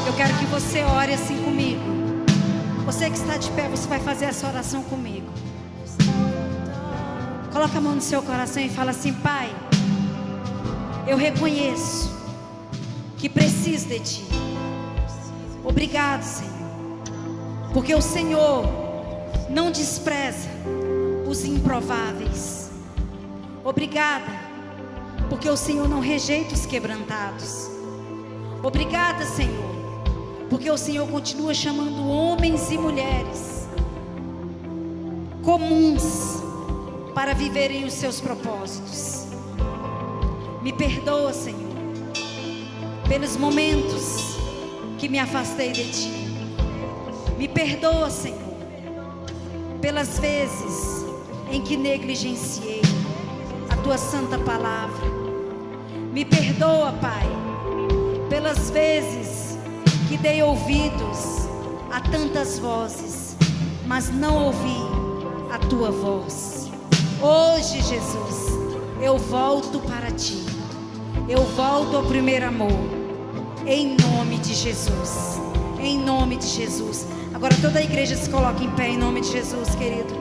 Eu quero que você ore assim comigo. Você que está de pé, você vai fazer essa oração comigo. Coloca a mão no seu coração e fala assim: Pai, eu reconheço que preciso de Ti. Obrigado, Senhor, porque o Senhor não despreza os improváveis. Obrigada, porque o Senhor não rejeita os quebrantados. Obrigada, Senhor, porque o Senhor continua chamando homens e mulheres comuns para viverem os seus propósitos. Me perdoa, Senhor, pelos momentos que me afastei de Ti. Me perdoa, Senhor, pelas vezes em que negligenciei a Tua santa palavra. Me perdoa, Pai, pelas vezes que dei ouvidos a tantas vozes, mas não ouvi a Tua voz. Hoje, Jesus, eu volto para Ti. Eu volto ao primeiro amor. Em nome de Jesus. Em nome de Jesus. Agora toda a igreja se coloca em pé em nome de Jesus, querido.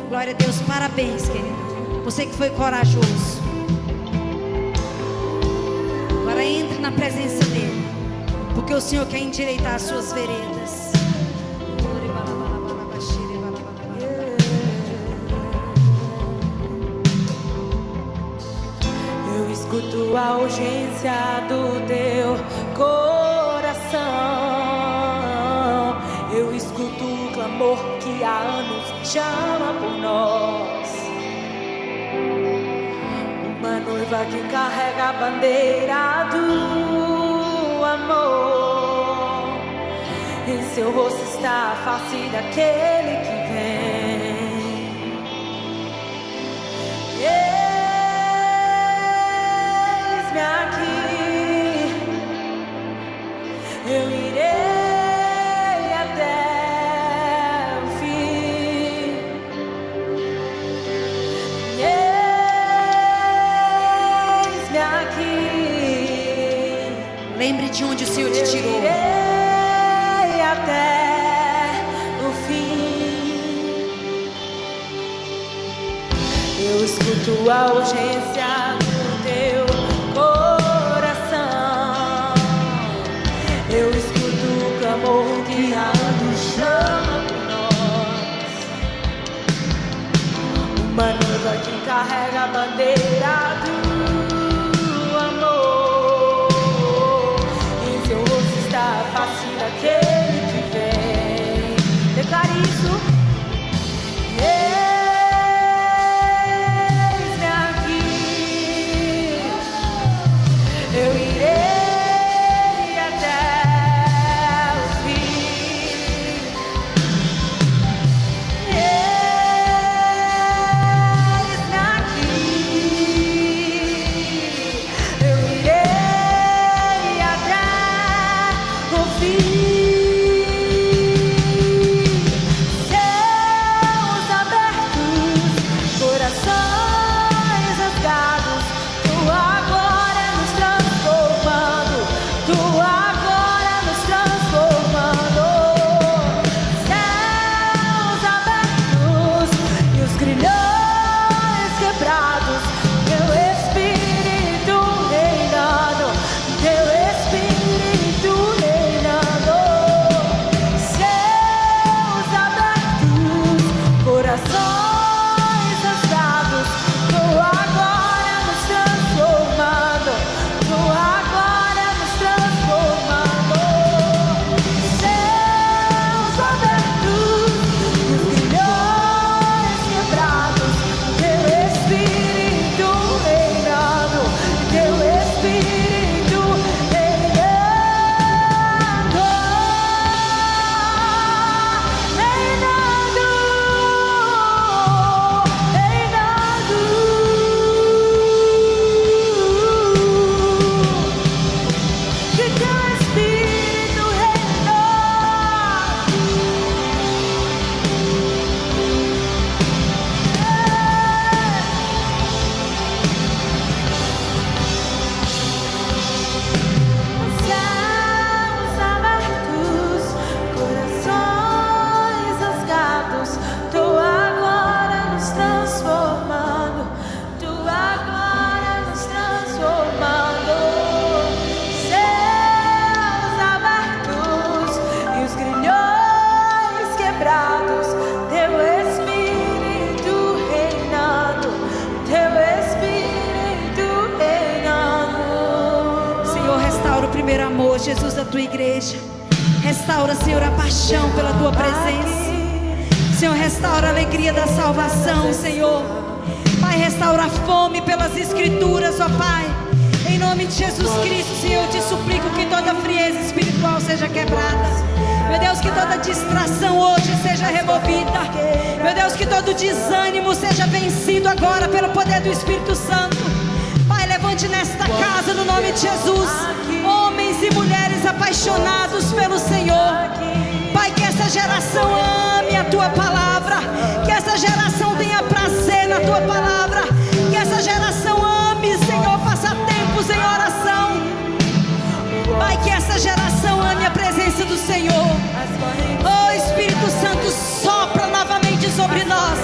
Glória a Deus, parabéns, querido. Você que foi corajoso. Agora entre na presença dEle, porque o Senhor quer endireitar as suas veredas. Eu escuto a urgência do Teu coração. Eu escuto o clamor que há anos chama por nós. Uma noiva que carrega a bandeira do amor. Em seu rosto está a face daquele que vem. Eis-me aqui. Eu irei até o fim. Eis-me aqui. Lembre de onde o Senhor te tirou. Eu irei até o fim. Eu escuto a urgência do Teu coração. Eu escuto o clamor que há anos chama por nós. Uma noiva que carrega a bandeira do amor. Em seu rosto está a face daquele que vem. Declare isso. Eis-me aqui. Eu irei até o fim. Eis-me aqui. Eu irei até o fim. Céus abertos, corações rasgados. Tua glória nos transformando. Tua glória nos transformando. Céus abertos e os grilhões quebrados. Teu Espírito reinando. Teu Espírito reinando. Céus abertos, corações rasgados. Tua glória nos transformando. Tua glória nos transformando. Céus abertos e os grilhões quebrados. Teu Espírito reinando. Teu Espírito reinando. Senhor Jesus, da tua igreja. Restaura, Senhor, a paixão pela tua presença. Senhor, restaura a alegria da salvação, Senhor. Pai, restaura a fome pelas escrituras, ó Pai. Em nome de Jesus Cristo, Senhor, eu te suplico que toda frieza espiritual seja quebrada. Meu Deus, que toda distração hoje seja removida. Meu Deus, que todo desânimo seja vencido agora pelo poder do Espírito Santo. Pai, levante nesta casa, no nome de Jesus, homens e mulheres apaixonados pelo Senhor. Pai, que essa geração ame a tua palavra, que essa geração tenha prazer na tua palavra, que essa geração ame, Senhor, passatempos em oração. Pai, que essa geração ame a presença do Senhor. Oh, Espírito Santo, sopra novamente sobre nós.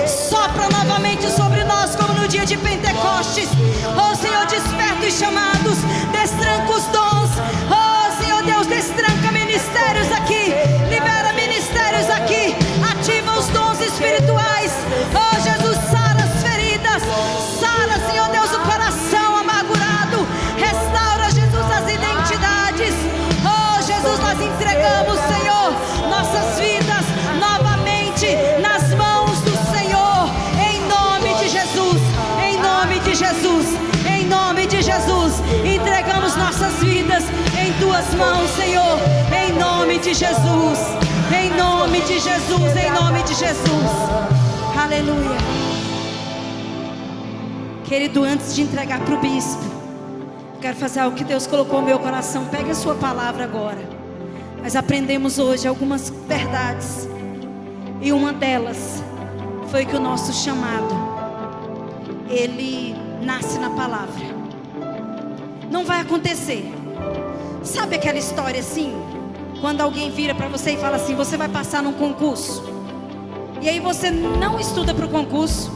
Sopra novamente sobre nós, como no dia de Pentecostes. Oh, Senhor, desperta os chamados, destranca os dons. Oh, Senhor Deus, destranca ministérios aqui. Libera ministérios aqui. Ativa os dons espirituais. Oh, Jesus, sara as feridas. Sara, Senhor Deus, o coração amargurado. Restaura, Jesus, as identidades. Oh, Jesus, nós entregamos, Senhor, nossas vidas novamente nas mãos do Senhor. Em nome de Jesus. Em nome de Jesus. Em nome de Jesus. Entregamos nossas vidas em tuas mãos, Senhor. Em nome de Jesus. Em nome de Jesus. Em nome de Jesus. Aleluia. Querido, antes de entregar para o bispo, quero fazer algo que Deus colocou no meu coração. Pegue a sua palavra agora. Nós aprendemos hoje algumas verdades, e uma delas foi que o nosso chamado, ele nasce na palavra. Não vai acontecer. Sabe aquela história assim? Quando alguém vira para você e fala assim: você vai passar num concurso. E aí você não estuda para o concurso,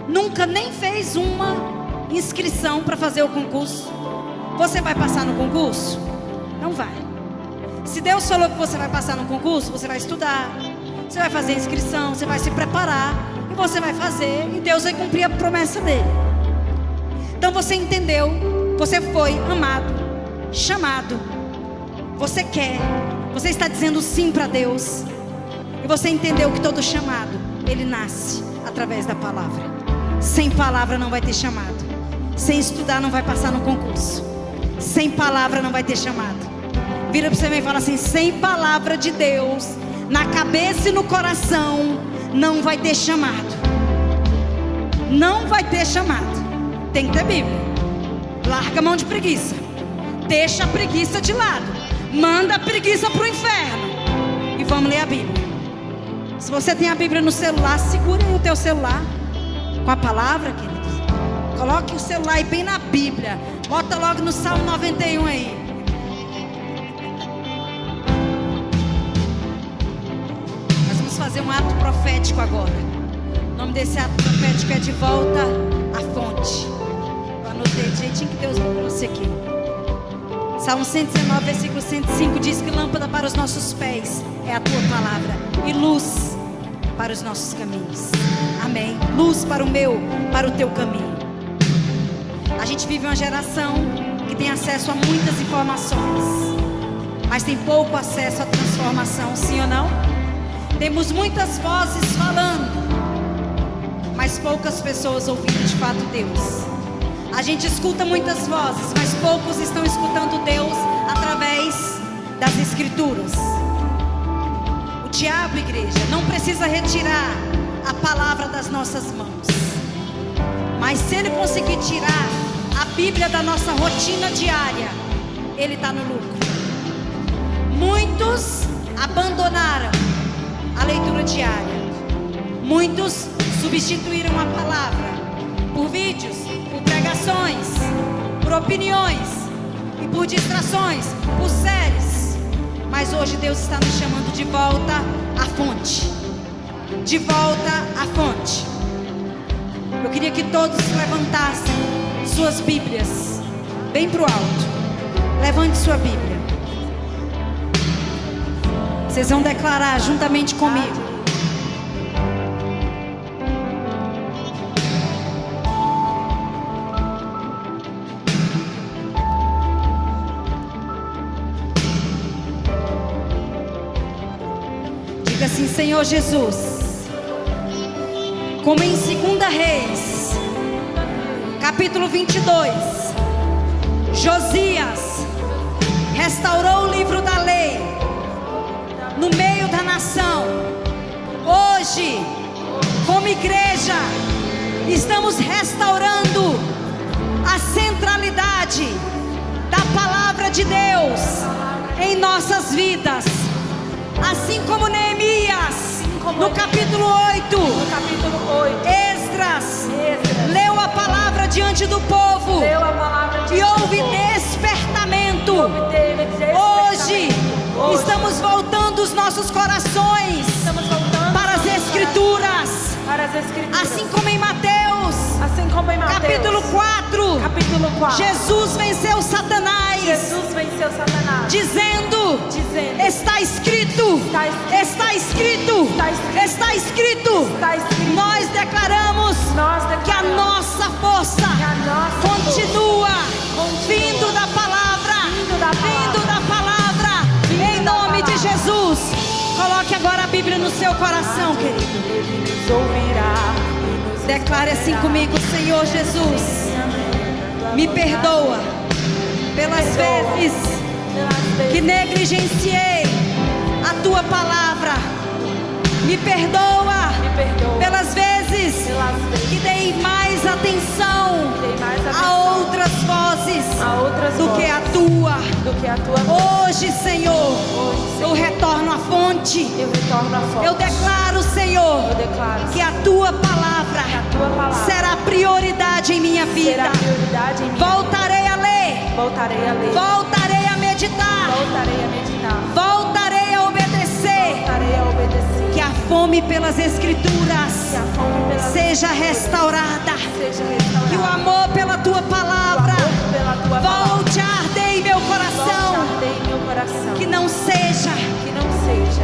nunca nem fez uma inscrição para fazer o concurso. Você vai passar no concurso? Não vai. Se Deus falou que você vai passar no concurso, você vai estudar, você vai fazer inscrição, você vai se preparar, e você vai fazer, e Deus vai cumprir a promessa dele. Então você entendeu, você foi amado, chamado, você quer, você está dizendo sim para Deus, e você entendeu que todo chamado, ele nasce através da palavra. Sem palavra não vai ter chamado. Sem estudar não vai passar no concurso. Sem palavra não vai ter chamado. Vira para você e fala assim: sem palavra de Deus na cabeça e no coração, não vai ter chamado. Não vai ter chamado. Tem que ter Bíblia. Larga a mão de preguiça. Deixa a preguiça de lado. Manda a preguiça para o inferno. E vamos ler a Bíblia. Se você tem a Bíblia no celular, segura aí o teu celular com a palavra, queridos. Coloque o celular aí bem na Bíblia. Bota logo no Salmo 91 aí. Nós vamos fazer um ato profético agora. O nome desse ato profético é De Volta à Fonte. Eu anotei direitinho que Deus me trouxe aqui. Salmo 119, versículo 105 diz que lâmpada para os nossos pés é a tua palavra e luz para os nossos caminhos. Amém. Luz para o meu, para o teu caminho. A gente vive uma geração que tem acesso a muitas informações, mas tem pouco acesso à transformação, sim ou não? Temos muitas vozes falando, mas poucas pessoas ouvindo de fato Deus. A gente escuta muitas vozes, mas poucos estão escutando Deus através das Escrituras. O diabo, igreja, não precisa retirar a palavra das nossas mãos, mas se ele conseguir tirar a Bíblia da nossa rotina diária, ele está no lucro. Muitos abandonaram a leitura diária. Muitos substituíram a palavra por vídeos, por pregações, por opiniões e por distrações, por séries. Mas hoje Deus está nos chamando de volta à fonte. De volta à fonte. Eu queria que todos levantassem suas Bíblias bem para o alto. Levante sua Bíblia. Vocês vão declarar juntamente comigo. Senhor Jesus. Como em 2 Reis, capítulo 22, Josias restaurou o livro da lei no meio da nação. Hoje, como igreja, estamos restaurando a centralidade da palavra de Deus em nossas vidas. Assim como Neemias, no capítulo 8, Esdras leu a palavra diante do povo e houve despertamento. Hoje estamos voltando os nossos corações para as Escrituras. Assim como em Mateus, capítulo 4, Jesus venceu Satanás, dizendo: está escrito, está escrito, está escrito. Nós declaramos que a nossa força continua vindo da palavra, vindo da palavra, em nome de Jesus. Coloque agora a Bíblia no seu coração, querido. Declare assim comigo: Senhor Jesus, me perdoa pelas vezes que negligenciei a tua palavra. Me perdoa pelas vezes que dei mais atenção a outras vozes do que a tua. Hoje, Senhor, eu retorno à fonte. Eu declaro, Senhor, que a tua palavra será prioridade em minha vida. Voltarei a ler, voltarei a meditar, voltarei a obedecer. Que a fome pelas Escrituras seja restaurada. Que o amor pela tua palavra volte a arder em meu coração. Que não seja,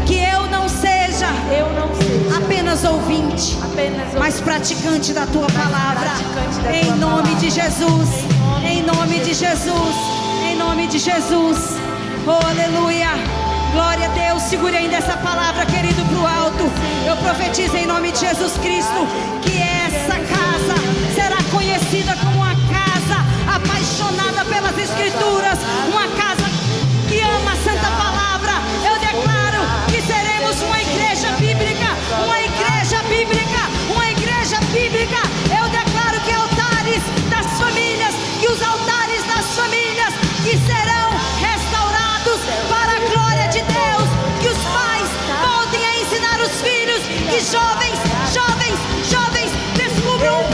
que eu não seja apenas ouvinte, mas praticante da tua palavra. Em nome de Jesus, em nome de Jesus, em nome de Jesus. Oh, aleluia. Glória a Deus. Segure ainda essa palavra, querido, para o alto. Eu profetizo em nome de Jesus Cristo que essa casa será conhecida como uma casa apaixonada pelas Escrituras, uma casa que ama a santa palavra. Eu declaro que seremos uma igreja bíblica, uma igreja bíblica, uma igreja bíblica. Eu declaro que altares das famílias, que os altares das famílias que serão restaurados para a glória de Deus, que os pais voltem a ensinar os filhos, que jovens descubram